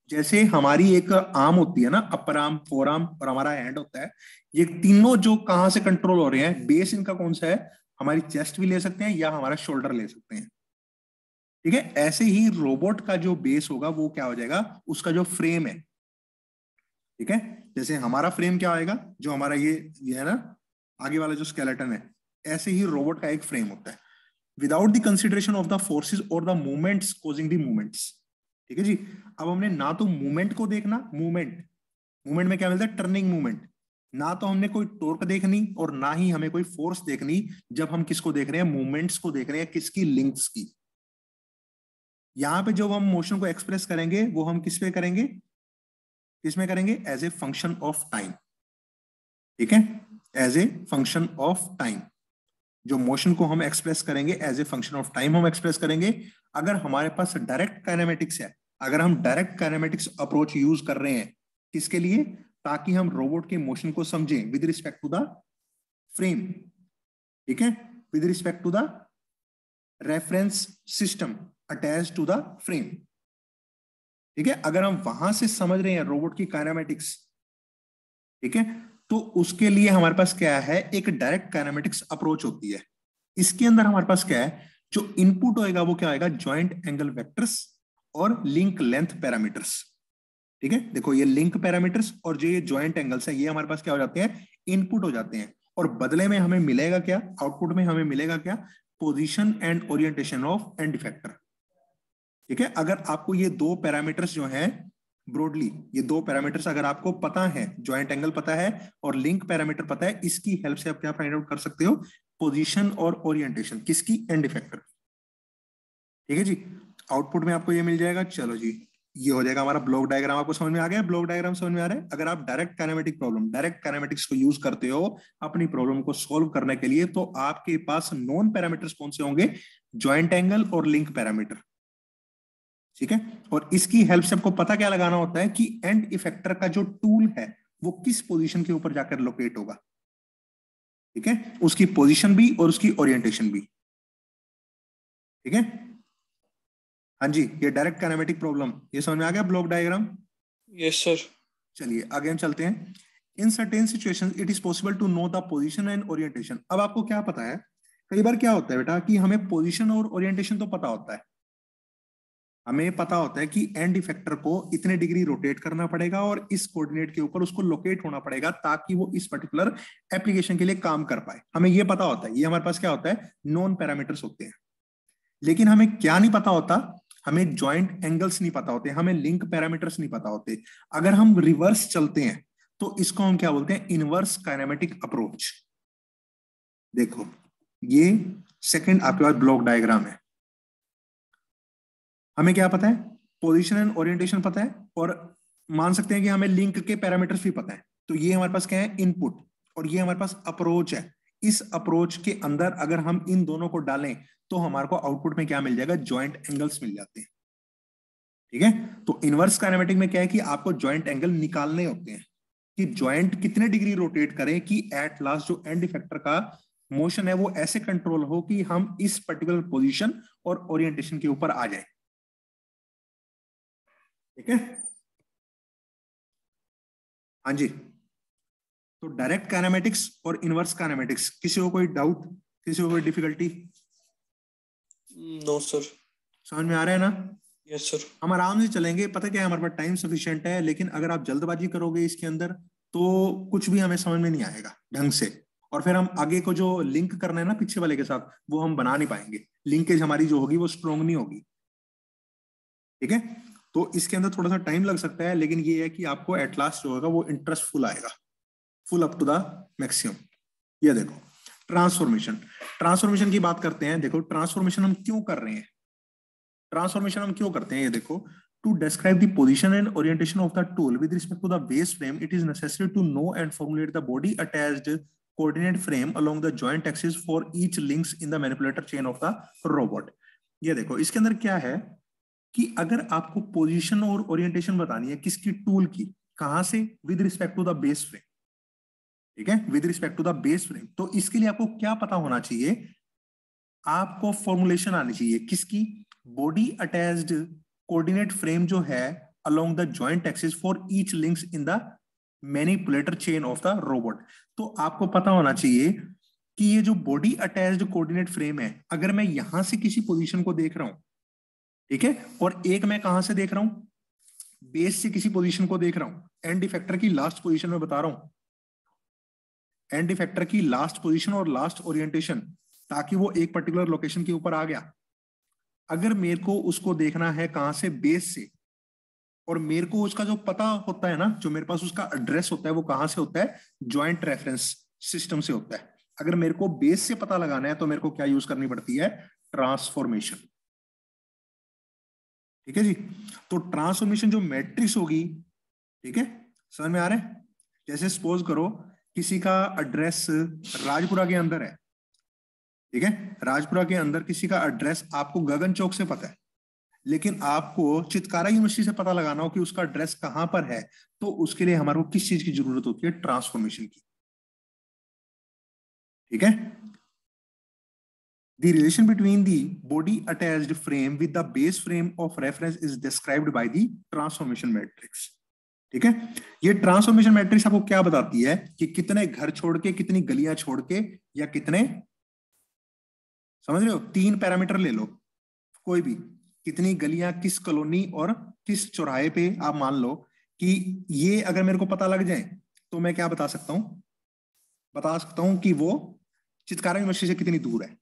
जैसे हमारी एक आर्म होती है ना, अपर आर्म, फोर आर्म और हमारा हैंड होता है, ये तीनों जो कहां से कंट्रोल हो रहे हैं, बेस इनका कौन सा है, हमारी चेस्ट भी ले सकते हैं या हमारा शोल्डर ले सकते हैं। ठीक है, ऐसे ही रोबोट का जो बेस होगा वो क्या हो जाएगा, उसका जो फ्रेम है। ठीक है, जैसे हमारा फ्रेम क्या होएगा, जो हमारा ये है ना आगे वाला जो स्केलेटन है, ऐसे ही रोबोट का एक फ्रेम होता है, without the consideration of the forces और the movements causing the movements. ठीक है जी, अब हमने ना तो मूवमेंट को देखना, मूवमेंट मूवमेंट में क्या मिलता है, टर्निंग मूवमेंट, ना तो हमने कोई टॉर्क देखनी और ना ही हमें कोई फोर्स देखनी। जब हम किसको देख रहे हैं, मूवमेंट्स को देख रहे हैं, किसकी, लिंक्स की। यहां पे जो हम मोशन को एक्सप्रेस करेंगे वो हम किस पे करेंगे, किसमें करेंगे, as a function of time. ठीक है, as a function of time, जो मोशन को हम एक्सप्रेस करेंगे as a function of time हम एक्सप्रेस करेंगे। अगर हमारे पास डायरेक्ट काइनेमेटिक्स है, अगर हम डायरेक्ट काइनेमेटिक्स अप्रोच यूज कर रहे हैं, किसके लिए, ताकि हम रोबोट के मोशन को समझें with respect to the frame. ठीक है, with respect to the reference system attach to the frame. ठीक है, अगर हम वहां से समझ रहे हैं रोबोट की काइनेमेटिक्स, ठीक है, तो उसके लिए हमारे पास क्या है, एक डायरेक्ट काइनेमेटिक्स अप्रोच होती है। इसके अंदर हमारे पास क्या है, जो इनपुट होएगा वो क्या होएगा, ज्वाइंट एंगल वेक्टर्स और लिंक लेंथ पैरामीटर्स। ठीक है, देखो ये लिंक पैरामीटर्स और जो ये ज्वाइंट एंगल्स है, ये हमारे पास क्या हो जाते हैं, इनपुट हो जाते हैं। और बदले में हमें मिलेगा क्या, आउटपुट में हमें मिलेगा क्या, position and orientation of and effector. ठीक है, अगर आपको ये दो पैरामीटर्स जो हैं, ब्रॉडली ये दो पैरामीटर्स अगर आपको पता है, ज्वाइंट एंगल पता है और लिंक पैरामीटर पता है, इसकी हेल्प से आप क्या फाइंड आउट कर सकते हो, पोजीशन और ओरिएंटेशन किसकी, एंड इफेक्टर। ठीक है जी, आउटपुट में आपको ये मिल जाएगा। चलो जी, ये हो जाएगा हमारा ब्लॉक डायग्राम। आपको समझ में आ गया? ब्लॉक डायग्राम समझ में आ रहा है? अगर आप direct kinematic problem, direct kinematics को यूज करते हो अपनी प्रॉब्लम को सॉल्व करने के लिए, तो आपके पास नॉन पैरामीटर्स कौन से होंगे? जॉइंट एंगल और लिंक पैरामीटर। ठीक है, और इसकी हेल्प से आपको पता क्या लगाना होता है कि एंड इफेक्टर का जो टूल है वो किस पोजीशन के ऊपर जाकर लोकेट होगा। ठीक है, उसकी पोजीशन भी और उसकी ओरिएंटेशन भी। ठीक है, हाँ जी, ये डायरेक्ट काइनेमेटिक प्रॉब्लम, ये समझ में आ गया ब्लॉक डायग्राम? Yes sir. चलिए आगे हम चलते हैं। In certain situations it is possible to know the position and orientation. अब आपको क्या पता है, कई बार क्या होता है बेटा कि हमें पोजीशन और ओरिएंटेशन तो पता होता है, हमें पता होता है कि एंड इफेक्टर को इतने डिग्री रोटेट करना पड़ेगा और इस कोऑर्डिनेट के ऊपर उसको लोकेट होना पड़ेगा ताकि वो इस पर्टिकुलर एप्लीकेशन के लिए काम कर पाए। हमें ये पता होता है, ये हमारे पास क्या होता है, नॉन पैरामीटर्स होते हैं। लेकिन हमें क्या नहीं पता होता, हमें जॉइंट एंगल्स नहीं पता होते, हमें लिंक पैरामीटर्स नहीं पता होते। अगर हम रिवर्स चलते हैं तो इसको हम क्या बोलते हैं, इनवर्स काइनेमेटिक अप्रोच। देखो ये सेकंड आपके पास ब्लॉक डायग्राम है। हमें क्या पता है, पोजीशन एंड ओरिएंटेशन पता है, और मान सकते हैं कि हमें लिंक के पैरामीटर्स भी पता है। तो ये हमारे पास क्या है, इनपुट, और ये हमारे पास अप्रोच है। इस अप्रोच के अंदर अगर हम इन दोनों को डालें तो हमारे को आउटपुट में क्या मिल जाएगा, जॉइंट एंगल्स मिल जाते हैं। ठीक है, तो इनवर्स काइनेमेटिक में क्या है कि आपको जॉइंट एंगल निकालने होते हैं कि जॉइंट कितने डिग्री रोटेट करें कि एट लास्ट जो एंड इफेक्टर का मोशन है वो ऐसे कंट्रोल हो कि हम इस पर्टिकुलर पोजीशन और ओरिएंटेशन के ऊपर आ जाए। ठीक है, हाँ जी। तो डायरेक्ट काइनेमेटिक्स और इनवर्स काइनेमेटिक्स, किसी को कोई डाउट, किसी को कोई डिफिकल्टी? No sir. समझ में आ रहा है ना? Yes sir. हम आराम से चलेंगे, पता क्या है, हमारे पास टाइम सफिशिएंट है। लेकिन अगर आप जल्दबाजी करोगे इसके अंदर तो कुछ भी हमें समझ में नहीं आएगा ढंग से, और फिर हम आगे को जो लिंक करना है ना पीछे वाले के साथ, वो हम बना नहीं पाएंगे। लिंकेज हमारी जो होगी वो स्ट्रोंग नहीं होगी। ठीक है, तो इसके अंदर थोड़ा सा टाइम लग सकता है, लेकिन ये है कि आपको एट लास्ट जो होगा वो इंटरेस्टफुल आएगा, full up to the maximum. ये देखो ट्रांसफॉर्मेशन, ट्रांसफॉर्मेशन की बात करते हैं। देखो ट्रांसफॉर्मेशन हम क्यों कर रहे हैं, ट्रांसफॉर्मेशन हम क्यों करते हैं, ये देखो। To describe the position and orientation of the tool with respect to the base frame, it is necessary to know and formulate the body attached coordinate frame along the joint axis for each links in the manipulator chain of the robot. ये देखो इसके अंदर क्या है कि अगर आपको position और ओरिएंटेशन बतानी है किसकी, टूल की, कहां से, with respect to the base frame. ठीक है, with respect to the base frame, तो इसके लिए आपको क्या पता होना चाहिए, आपको फॉर्मुलेशन आनी चाहिए किसकी, बॉडी अटैच्ड कोऑर्डिनेट फ्रेम जो है along the joint axis for each links in the manipulator chain of the robot. तो आपको पता होना चाहिए कि ये जो बॉडी अटैच्ड कोऑर्डिनेट फ्रेम है, अगर मैं यहां से किसी पोजीशन को देख रहा हूं, ठीक है, और एक मैं कहां से देख रहा हूं, बेस से किसी पोजीशन को देख रहा हूं, एंड इफेक्टर की लास्ट पोजीशन में बता रहा हूं, एंड इफेक्टर की लास्ट पोजीशन और लास्ट ओरिएंटेशन, ताकि वो एक पर्टिकुलर लोकेशन के ऊपर आ गया। अगर मेरे को उसको देखना है कहां से, बेस से, और मेरे को उसका जो पता होता है ना, जो मेरे पास उसका एड्रेस होता है, वो कहां से होता है, ज्वाइंट रेफरेंस सिस्टम से होता है। अगर मेरे को बेस से पता लगाना है तो मेरे को क्या यूज करनी पड़ती है, ट्रांसफॉर्मेशन। ठीक है जी, तो ट्रांसफॉर्मेशन जो मैट्रिक्स होगी, ठीक है, समझ में आ रहा है? जैसे सपोज करो किसी का एड्रेस राजपुरा के अंदर है, ठीक है, राजपुरा के अंदर किसी का एड्रेस आपको गगन चौक से पता है, लेकिन आपको चितकारा यूनिवर्सिटी से पता लगाना हो कि उसका एड्रेस कहां पर है, तो उसके लिए हमारे को किस चीज की जरूरत होती है, ट्रांसफॉर्मेशन की। ठीक है, the relation between the body attached frame with the base frame of reference is described by the transformation matrix। ठीक है, ये ट्रांसफॉर्मेशन मैट्रिक्स आपको क्या बताती है कि कितने घर छोड़ के, कितनी गलियां छोड़ के, या कितने, समझ रहे हो, तीन पैरामीटर ले लो कोई भी, कितनी गलियां किस कॉलोनी और किस चौराहे पे, आप मान लो कि ये अगर मेरे को पता लग जाए तो मैं क्या बता सकता हूं, बता सकता हूं कि वो चितकारा यूनिवर्सिटी से कितनी दूर है।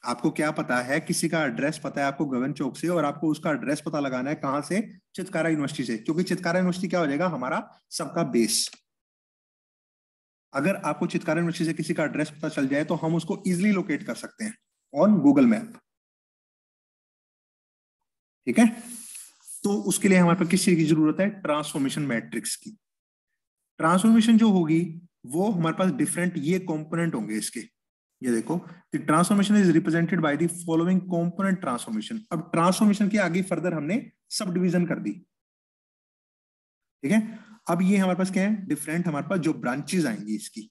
आपको क्या पता है, किसी का एड्रेस पता है आपको गगन चौक से, और आपको उसका एड्रेस पता लगाना है कहां से, चितकारा यूनिवर्सिटी से, क्योंकि चितकारा यूनिवर्सिटी क्या हो जाएगा, हमारा सबका बेस। अगर आपको चितकारा यूनिवर्सिटी से किसी का एड्रेस पता चल जाए तो हम उसको इजिली लोकेट कर सकते हैं ऑन गूगल मैप। ठीक है, तो उसके लिए हमारे पास किस चीज की जरूरत है, ट्रांसफॉर्मेशन मैट्रिक्स की। ट्रांसफॉर्मेशन जो होगी वो हमारे पास डिफरेंट ये कंपोनेंट होंगे इसके, ये देखो, the transformation is represented by the following component transformation. अब ट्रांसफॉर्मेशन के आगे फर्दर हमने सब डिवीजन कर दी, ठीक है। अब ये हमारे पास क्या है, डिफरेंट हमारे पास जो ब्रांचेस आएंगी इसकी,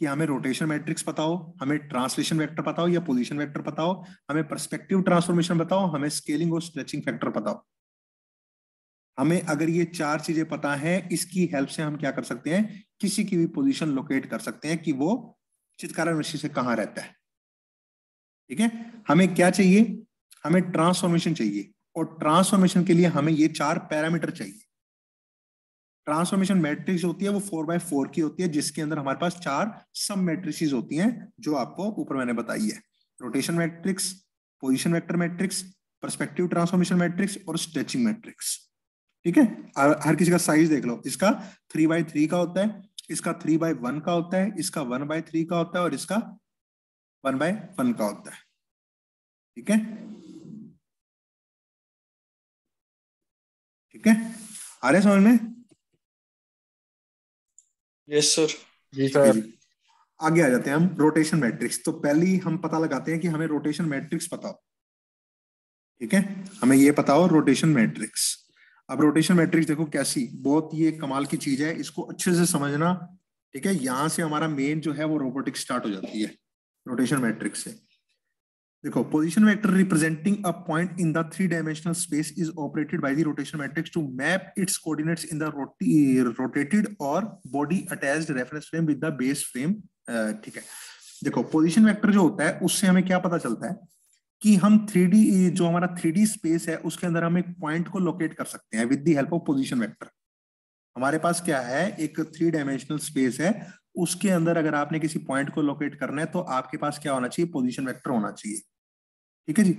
कि हमें रोटेशन मैट्रिक्स पता हो, हमें ट्रांसलेशन वेक्टर पता हो या पोजीशन वेक्टर पता हो, हमें पर्सपेक्टिव ट्रांसफॉर्मेशन बताओ, हमें स्केलिंग और स्ट्रेचिंग फैक्टर पता हो। हमें अगर ये चार चीजें पता है, इसकी हेल्प से हम क्या कर सकते हैं, किसी की भी पोजीशन लोकेट कर सकते हैं कि वो चित्कारा ऋषि से कहां रहता है। ठीक है, हमें क्या चाहिए, हमें ट्रांसफॉर्मेशन चाहिए, और ट्रांसफॉर्मेशन के लिए हमें ये चार पैरामीटर चाहिए। ट्रांसफॉर्मेशन मैट्रिक्स होती है वो 4x4 की होती है, जिसके अंदर हमारे पास चार सब मैट्रिसेस होती हैं जो आपको ऊपर मैंने बताई है, rotation matrix, position vector matrix, perspective transformation matrix और स्ट्रेचिंग मैट्रिक्स। ठीक है, हर किसी का साइज देख लो, इसका 3x3 का होता है, इसका 3x1 का होता है, इसका 1x3 का होता है और इसका 1x1 का होता है। ठीक है, ठीक है, आ रहे समझ में? Yes sir. जी ठीक है सर। जी, आगे आ जाते हैं हम रोटेशन मैट्रिक्स। तो पहले ही हम पता लगाते हैं कि हमें रोटेशन मैट्रिक्स पता हो। ठीक है, हमें ये पता हो रोटेशन मैट्रिक्स। अब रोटेशन मैट्रिक्स देखो कैसी, बहुत ये कमाल की चीज है, इसको अच्छे से समझना। ठीक है, यहां से हमारा मेन जो है वो रोबोटिक्स स्टार्ट हो जाती है रोटेशन मैट्रिक्स से। देखो, position vector representing a point in the 3 dimensional space is operated by the rotation matrix to map its coordinates in the rotated और body attached reference frame with the base frame. ठीक है, देखो position vector जो होता है उससे हमें क्या पता चलता है कि हम 3D, जो हमारा 3D स्पेस है उसके अंदर हम एक पॉइंट को लोकेट कर सकते हैं with the help of position vector. हमारे पास क्या है, एक 3 डायमेंशनल स्पेस है, उसके अंदर अगर आपने किसी पॉइंट को लोकेट करना है तो आपके पास क्या होना चाहिए, पोजीशन वेक्टर होना चाहिए। ठीक है जी,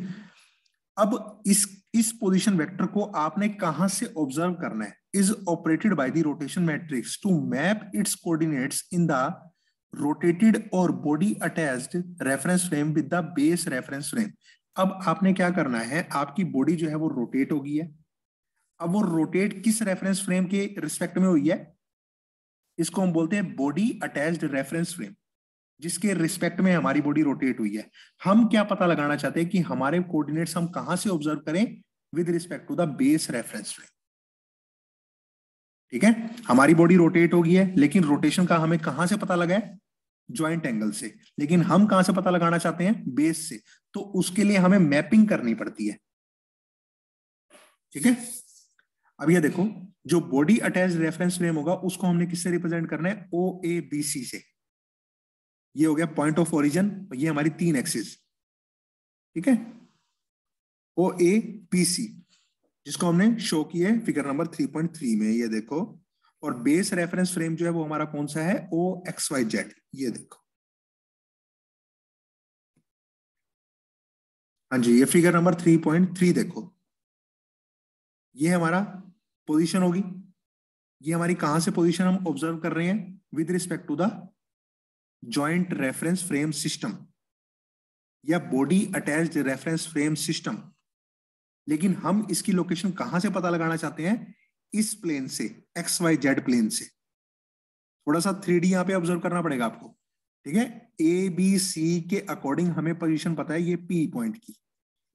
अब इस पोजीशन वेक्टर को आपने कहां से ऑब्जर्व करना है, is operated by the rotation matrix to map its coordinates in the rotated और body attached reference frame with the base reference frame. अब आपने क्या करना है, आपकी बॉडी जो है वो रोटेट होगी है। अब वो रोटेट किस रेफरेंस फ्रेम के रिस्पेक्ट में हुई है, इसको हम बोलते हैं बॉडी अटैच्ड रेफरेंस फ्रेम, जिसके रिस्पेक्ट में हमारी बॉडी रोटेट हुई है। हम क्या पता लगाना चाहते हैं कि हमारे कोऑर्डिनेट्स हम कहां से ऑब्जर्व करें, with respect to the base reference frame. ठीक है, हमारी बॉडी रोटेट हो गई है, लेकिन रोटेशन का हमें कहां से पता लगा है, ज्वाइंट एंगल से, लेकिन हम कहां से पता लगाना चाहते हैं, बेस से। तो उसके लिए हमें मैपिंग करनी पड़ती है। ठीक है, अब ये देखो, जो बॉडी अटैच्ड रेफरेंस फ्रेम होगा उसको हमने किससे रिप्रेजेंट करना है, OABC से। ये हो गया पॉइंट ऑफ ओरिजिन, ये हमारी 3 एक्सिस। ठीक है, OABC, जिसको हमने शो किया है फिगर नंबर 3.3 में, ये देखो। और बेस रेफरेंस फ्रेम जो है वो हमारा कौन सा है, OXYZ, ये देखो। हाँ जी, ये फिगर नंबर 3.3 देखो, ये हमारा पोजीशन होगी। ये हमारी कहां से पोजीशन हम ऑब्जर्व कर रहे हैं, with respect to the joint reference frame system या body attached reference frame system. लेकिन हम इसकी लोकेशन कहां से पता लगाना चाहते हैं, इस प्लेन से, XYZ प्लेन से। थोड़ा सा 3D यहां पे ऑब्जर्व करना पड़ेगा आपको। ठीक है, ABC के अकॉर्डिंग हमें पोजीशन पता है ये P पॉइंट की,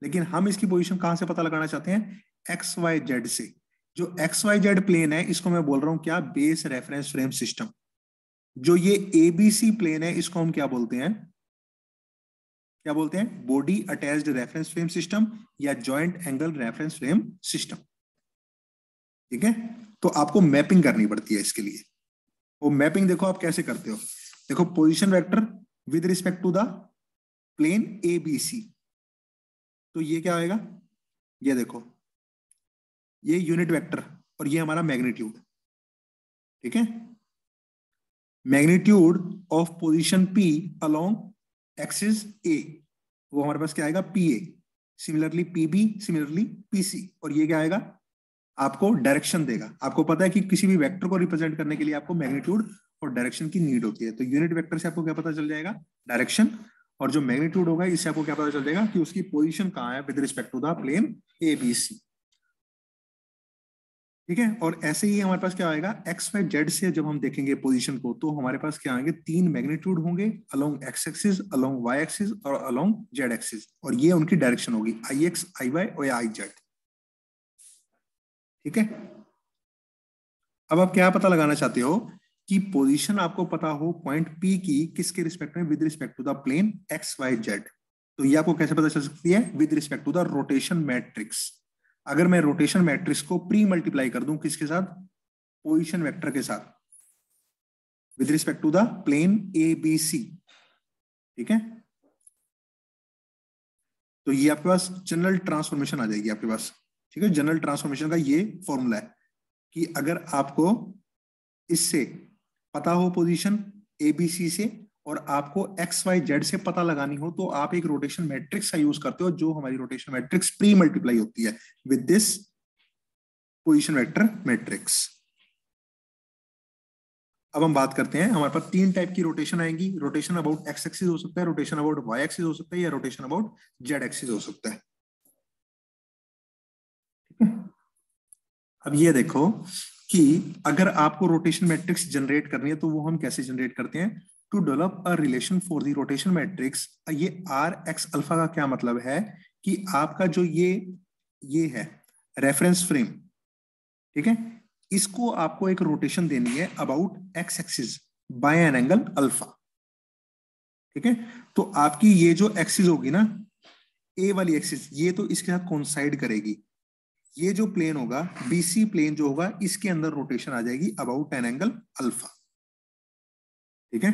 लेकिन हम इसकी पोजीशन कहां से पता लगाना चाहते हैं, XYZ से। जो XYZ प्लेन है इसको मैं बोल रहा हूं क्या, बेस रेफरेंस फ्रेम सिस्टम। जो ये ABC प्लेन है इसको हम क्या बोलते हैं, क्या बोलते हैं, body attached reference frame system या joint angle reference frame system. ठीक है, तो आपको मैपिंग करनी पड़ती है इसके लिए। वो मैपिंग देखो आप कैसे करते हो, देखो position vector with respect to the plane ABC, तो ये क्या आएगा, ये देखो, ये यूनिट वेक्टर और ये हमारा मैग्नीट्यूड। ठीक है, magnitude of position P along axis A, वो हमारे पास क्या आएगा, PA, similarly PB, similarly PC, और ये क्या आएगा, आपको डायरेक्शन देगा। आपको पता है कि किसी भी वेक्टर को रिप्रेजेंट करने के लिए आपको मैग्नीट्यूड और डायरेक्शन की नीड होती है, तो यूनिट वेक्टर से आपको क्या पता चल जाएगा, डायरेक्शन, और जो मैग्नीट्यूड होगा इससे आपको क्या पता चल जाएगा कि उसकी पोजीशन कहाँ है with respect to the plane ABC। ठीक है, और ऐसे ही हमारे पास क्या आएगा, एक्स वाई जेड से जब हम देखेंगे पोजीशन को तो हमारे पास क्या आएंगे, 3 मैग्नीट्यूड होंगे along X axis, along Y axis और अलोंग जेड एक्सिस, और ये उनकी डायरेक्शन होगी IX, IY और IZ। ठीक है, अब आप क्या पता लगाना चाहते हो कि पोजीशन आपको पता हो पॉइंट P की किसके रिस्पेक्ट में, with respect to the plane XYZ। तो ये आपको कैसे पता चल सकती है, with respect to the rotation matrix. अगर मैं रोटेशन मैट्रिक्स को प्री मल्टीप्लाई कर दूं किसके साथ, पोजीशन वेक्टर के साथ, with respect to the plane ABC। ठीक है, तो ये आपके पास जनरल ट्रांसफॉर्मेशन आ जाएगी आपके पास। ठीक है, जनरल ट्रांसफॉर्मेशन का ये फॉर्मूला है कि अगर आपको इससे पता हो पोजीशन ABC से और आपको XYZ से पता लगानी हो तो आप एक रोटेशन मैट्रिक्स का यूज करते हो, जो हमारी रोटेशन मैट्रिक्स प्री मल्टीप्लाई होती है with this position vector matrix. अब हम बात करते हैं, हमारे पास 3 टाइप की रोटेशन आएंगी। रोटेशन अबाउट एक्स एक्सिस हो सकता है, रोटेशन अबाउट वाई एक्सिस हो सकता है, या रोटेशन अबाउट जेड एक्सिस हो सकता है। ठीक है, अब ये देखो कि अगर आपको रोटेशन मैट्रिक्स जनरेट करनी है तो वो हम कैसे जनरेट करते हैं, to develop a relation for the rotation matrix. ये RX अल्फा का क्या मतलब है कि आपका जो ये है रेफरेंस फ्रेम, ठीक है, इसको आपको एक रोटेशन देनी है about X axis by an angle alpha. ठीक है, तो आपकी ये जो एक्सिस होगी ना, ए वाली एक्सिस, ये तो इसके साथ कोइंसाइड करेगी। ये जो प्लेन होगा BC प्लेन जो होगा, इसके अंदर रोटेशन आ जाएगी अबाउट एन एंगल अल्फा। ठीक है,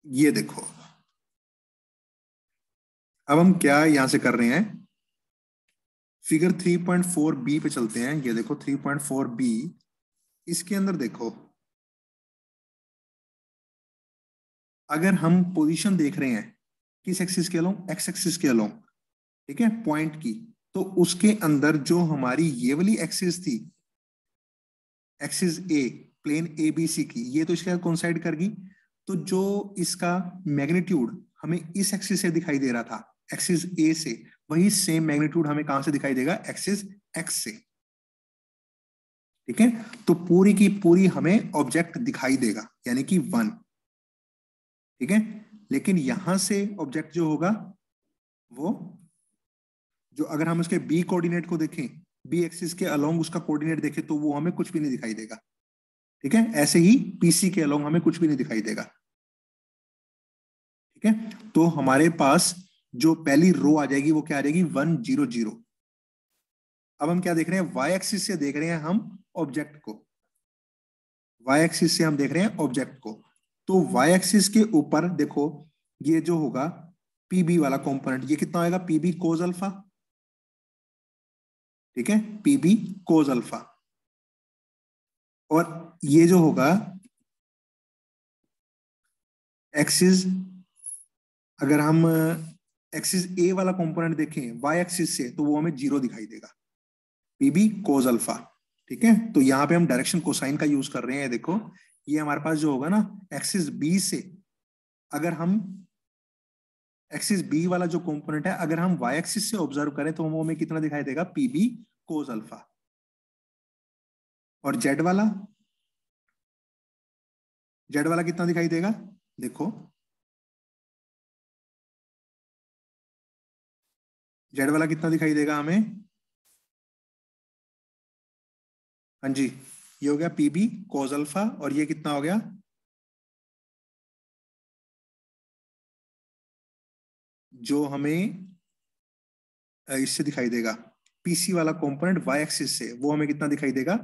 ये देखो अब हम क्या यहां से कर रहे हैं, फिगर 3.4B पे चलते हैं। ये देखो 3.4B, इसके अंदर देखो अगर हम पोजीशन देख रहे हैं किस एक्सिस के अलोंग, एक्स एक्सिस के अलोंग, ठीक है, पॉइंट की, तो उसके अंदर जो हमारी ये वाली एक्सिस थी, एक्सिस A प्लेन ABC की, ये तो इसके साथ कोइंसाइड करगी। तो जो इसका मैग्नीट्यूड हमें इस एक्सिस से दिखाई दे रहा था, एक्सिस A से, वही सेम मैग्नीट्यूड हमें कहां से दिखाई देगा, एक्सिस X से। ठीक है, तो पूरी की पूरी हमें ऑब्जेक्ट दिखाई देगा, यानी कि 1। ठीक है, लेकिन यहां से ऑब्जेक्ट जो होगा वो, जो अगर हम उसके B कोऑर्डिनेट को देखें, B एक्सिस के अलोंग उसका कोऑर्डिनेट देखें तो वो हमें कुछ भी नहीं दिखाई देगा। ठीक है, ऐसे ही PC के अलोंग हमें कुछ भी नहीं दिखाई देगा। ठीक है, तो हमारे पास जो पहली रो आ जाएगी वो क्या आ जाएगी, 1 0 0। अब हम क्या देख रहे हैं, वाई एक्सिस से देख रहे हैं हम ऑब्जेक्ट को, वाई एक्सिस से हम देख रहे हैं ऑब्जेक्ट को। तो वाई एक्सिस के ऊपर देखो ये जो होगा PB वाला कंपोनेंट, ये कितना आएगा, PB कोस अल्फा। ठीक है, PB कोस अल्फा। और ये जो होगा एक्सिस, अगर हम एक्सिस A वाला कंपोनेंट देखें वाई एक्सिस से तो वो हमें 0 दिखाई देगा, PB कोस अल्फा। ठीक है, तो यहाँ पे हम डायरेक्शन कोसाइन का यूज कर रहे हैं। देखो ये हमारे पास जो होगा ना, एक्सिस B से अगर हम एक्सिस B वाला जो कंपोनेंट है अगर हम वाई एक्सिस से ऑब्जर्व करें तो वो हमें कितना दिखाई देगा, PB कोस अल्फा। और जेड वाला कितना दिखाई देगा, देखो जेड वाला कितना दिखाई देगा हमें, हाँ जी, ये हो गया PB कोस अल्फा, और ये कितना हो गया, जो हमें इससे दिखाई देगा PC वाला कंपोनेंट वाई एक्सिस से, वो हमें कितना दिखाई देगा,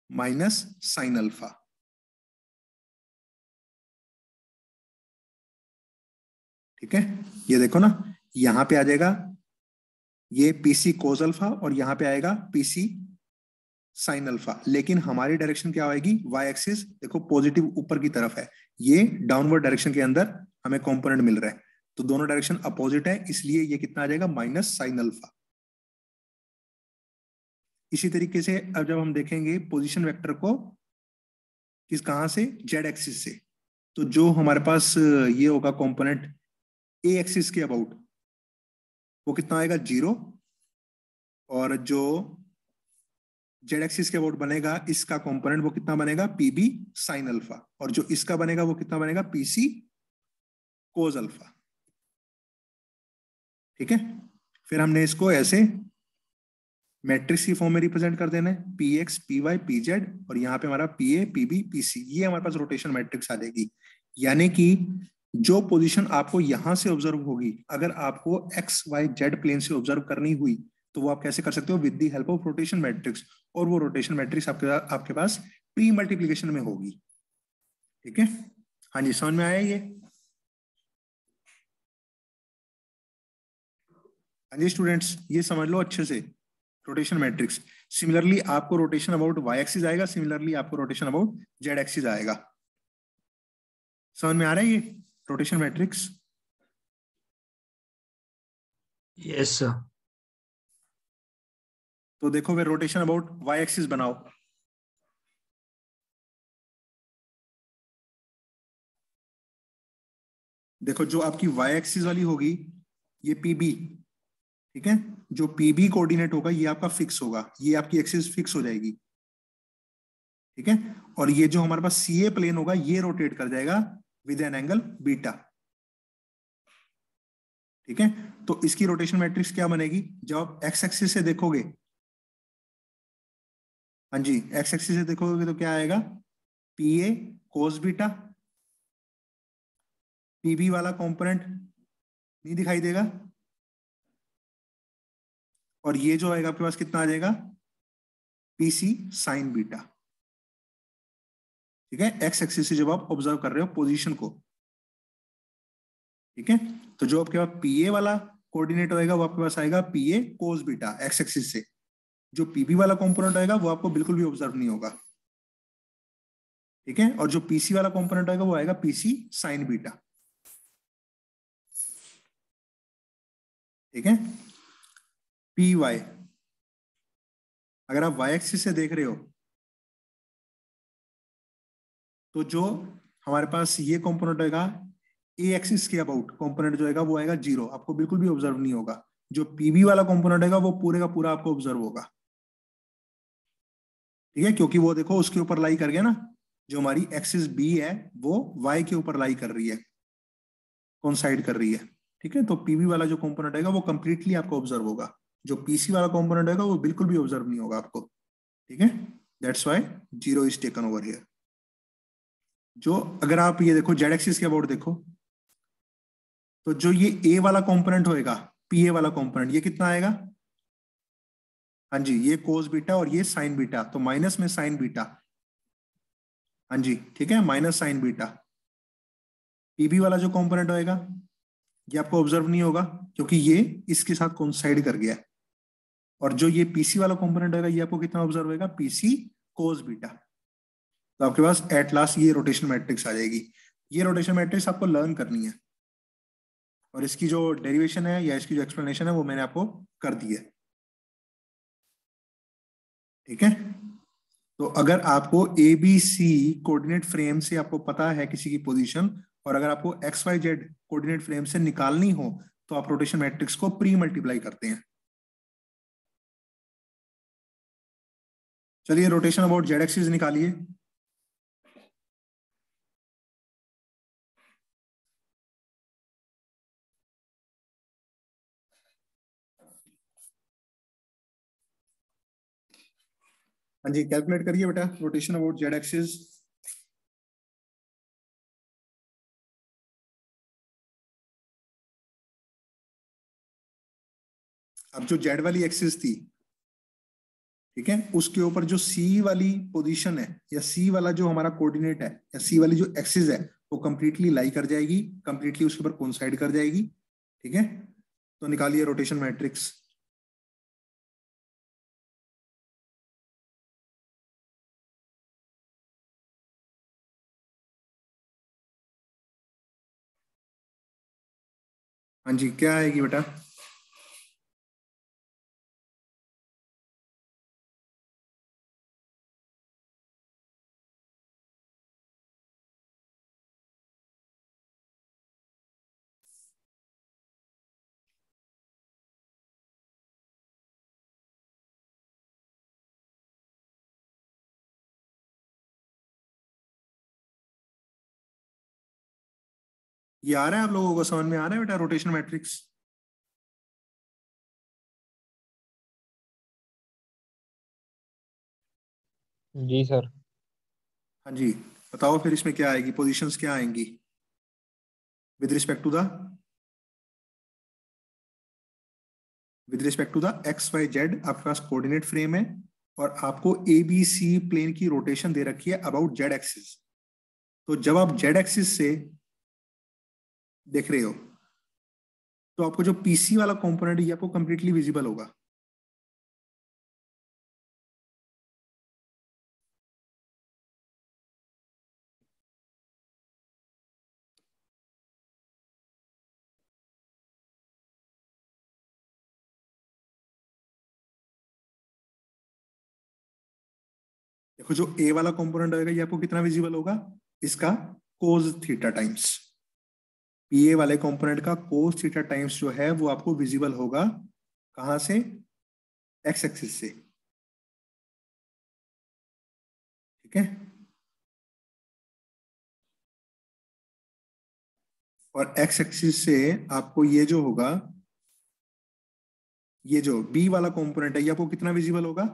माइनस साइन अल्फा। ठीक है, ये देखो ना, यहां पे आ जाएगा ये PC कोस अल्फा और यहां पे आएगा PC साइन अल्फा। लेकिन हमारी डायरेक्शन क्या आएगी, वाई एक्सिस देखो पॉजिटिव ऊपर की तरफ है, ये डाउनवर्ड डायरेक्शन के अंदर हमें कंपोनेंट मिल रहा है, तो दोनों डायरेक्शन अपोजिट है, इसलिए ये कितना आ जाएगा, माइनस साइन अल्फा। इसी तरीके से अब जब हम देखेंगे पोजीशन वेक्टर को किस कहाँ से, जेड एक्सिस से। तो जो हमारे पास ये होगा कंपोनेंट ए एक्सिस के अबाउट, वो कितना आएगा 0। और जो जेड एक्सिस के अबाउट बनेगा इसका कंपोनेंट, वो कितना बनेगा पीबी साइन अल्फा। और जो इसका बनेगा वो कितना बनेगा पीसी कोज अल्फा। ठीक है, फिर हमने इसको ऐसे मैट्रिक्स की फॉर्म में रिप्रेजेंट कर देना है, P X P Y P Z, और यहाँ पे हमारा P A P B P C, ये हमारे पास रोटेशन मैट्रिक्स आ जाएगी। यानी कि जो पोजीशन आपको यहां से ऑब्जर्व होगी, अगर आपको एक्स वाई जेड प्लेन से ऑब्जर्व करनी हुई, तो वो आप कैसे कर सकते हो, with the help of rotation matrix. और वो रोटेशन मैट्रिक्स आपके पास प्री मल्टीप्लीकेशन में होगी। ठीक है, हाँ जी, समझ में आया ये? हाँ जी स्टूडेंट्स, ये समझ लो अच्छे से, रोटेशन मैट्रिक्स। सिमिलरली आपको रोटेशन अबाउट वाई एक्सिस आएगा, सिमिलरली आपको रोटेशन अबाउट जेड एक्सिस आएगा। समझ में आ रहा है ये रोटेशन मैट्रिक्स? Yes sir. तो देखो फिर रोटेशन अबाउट वाई एक्सिस बनाओ। देखो जो आपकी वाई एक्सिस वाली होगी ये पीबी, ठीक है, जो पीबी कोऑर्डिनेट होगा ये आपका फिक्स होगा, ये आपकी एक्सिस फिक्स हो जाएगी। ठीक है, और ये जो हमारे पास सी ए प्लेन होगा ये रोटेट कर जाएगा विद एन एंगल बीटा। ठीक है, तो इसकी रोटेशन मैट्रिक्स क्या बनेगी, जब आप एक्स एक्सिस से देखोगे, हाँ जी, एक्स एक्सिस से देखोगे तो क्या आएगा, P A cos beta, PB वाला कंपोनेंट नहीं दिखाई देगा, और ये जो आएगा आपके पास कितना आ जाएगा, पीसी साइन बीटा। ठीक है, एक्स एक्सिस से जब आप ऑब्जर्व कर रहे हो पोजीशन को। ठीक है, तो जो आपके पास पीए वाला कोऑर्डिनेट होएगा वो आपके पास आएगा पीए कोस बीटा एक्स एक्सिस से। जो पीबी वाला कंपोनेंट आएगा वो आपको बिल्कुल भी ऑब्जर्व नहीं होगा। ठीक है, और जो पीसी वाला कंपोनेंट आएगा वो आएगा पीसी साइन बीटा। ठीक है, पी वाई, अगर आप वाई एक्सिस से देख रहे हो तो जो हमारे पास ये कंपोनेंट आएगा ए एक्सिस के अबाउट कंपोनेंट जो आएगा वो आएगा 0, आपको बिल्कुल भी ऑब्जर्व नहीं होगा। जो पीबी वाला कंपोनेंट आएगा वो पूरे का पूरा आपको ऑब्जर्व होगा। ठीक है, क्योंकि वो देखो उसके ऊपर लाई कर गया ना, जो हमारी एक्सिस बी है वो वाई के ऊपर लाई कर रही है, कौन साइड कर रही है। ठीक है, तो पीबी वाला जो कंपोनेंट आएगा वो कंप्लीटली आपको ऑब्जर्व होगा, जो पीसी वाला कंपोनेंट आएगा वो बिल्कुल भी ऑब्जर्व नहीं होगा आपको। ठीक है, that's why 0 is taken over here. जो अगर आप ये देखो जेड एक्सिस के अबाउट देखो, तो जो ये ए वाला कंपोनेंट होएगा, पी ए वाला कंपोनेंट, ये कितना आएगा, हाँ जी, ये कोस बीटा और ये साइन बीटा, तो माइनस में साइन बीटा। हाँ जी, ठीक है, माइनस साइन बीटा। पीबी वाला जो कंपोनेंट होएगा ये आपको ऑब्जर्व नहीं होगा, क्योंकि ये इसके साथ कोइंसाइड कर गया। और जो ये पीसी वाला कंपोनेंट होएगा ये आपको कितना ऑब्जर्व होएगा, पीसी कोस बीटा। तो आपके पास एट लास्ट ये रोटेशन मैट्रिक्स आ जाएगी। ये रोटेशन मैट्रिक्स आपको लर्न करनी है, और इसकी जो डेरिवेशन है या इसकी जो एक्सप्लेनेशन है वो मैंने आपको कर दी है। ठीक है, तो अगर आपको A B C coordinate frame से आपको पता है किसी की पोजीशन, और अगर आपको X Y Z coordinate frame से निकालनी हो, तो आप रोटेशन मैट्रिक्स को प्री मल्टीप्लाई करते हैं। चलिए रोटेशन अबाउट जेड एक्सिस निकालिए। हाँ जी, कैलकुलेट करिए बेटा रोटेशन अबाउट जेड एक्सिस। अब जो जेड वाली एक्सिस थी, ठीक है, उसके ऊपर जो सी वाली पोजीशन है, या सी वाला जो हमारा कोऑर्डिनेट है, या सी वाली जो एक्सिस है, वो कंप्लीटली लाई कर जाएगी, कंप्लीटली उसके ऊपर कोइंसाइड कर जाएगी। ठीक है, तो निकालिए रोटेशन मैट्रिक्स। हाँ जी, क्या आएगी बेटा, ये आ रहा है आप लोगों को समझ में आ रहा है बेटा रोटेशन मैट्रिक्स? जी सर। हाँ जी, बताओ फिर इसमें क्या आएगी, पोजीशंस क्या आएंगी with respect to the X Y Z. आपके पास कोऑर्डिनेट फ्रेम है और आपको ए बी सी प्लेन की रोटेशन दे रखी है अबाउट जेड एक्सिस। तो जब आप जेड एक्सिस से देख रहे हो तो आपको जो पीसी वाला कंपोनेंट है ये आपको कंप्लीटली विजिबल होगा। देखो जो ए वाला कंपोनेंट होगा ये आपको कितना विजिबल होगा, इसका कोस थीटा टाइम्स। पीए वाले कंपोनेंट का कोस थीटा टाइम्स जो है वो आपको विजिबल होगा कहां से, एक्स एक्सिस से। ठीक है, और एक्स एक्सिस से आपको ये जो होगा, ये जो बी वाला कंपोनेंट है ये आपको कितना विजिबल होगा,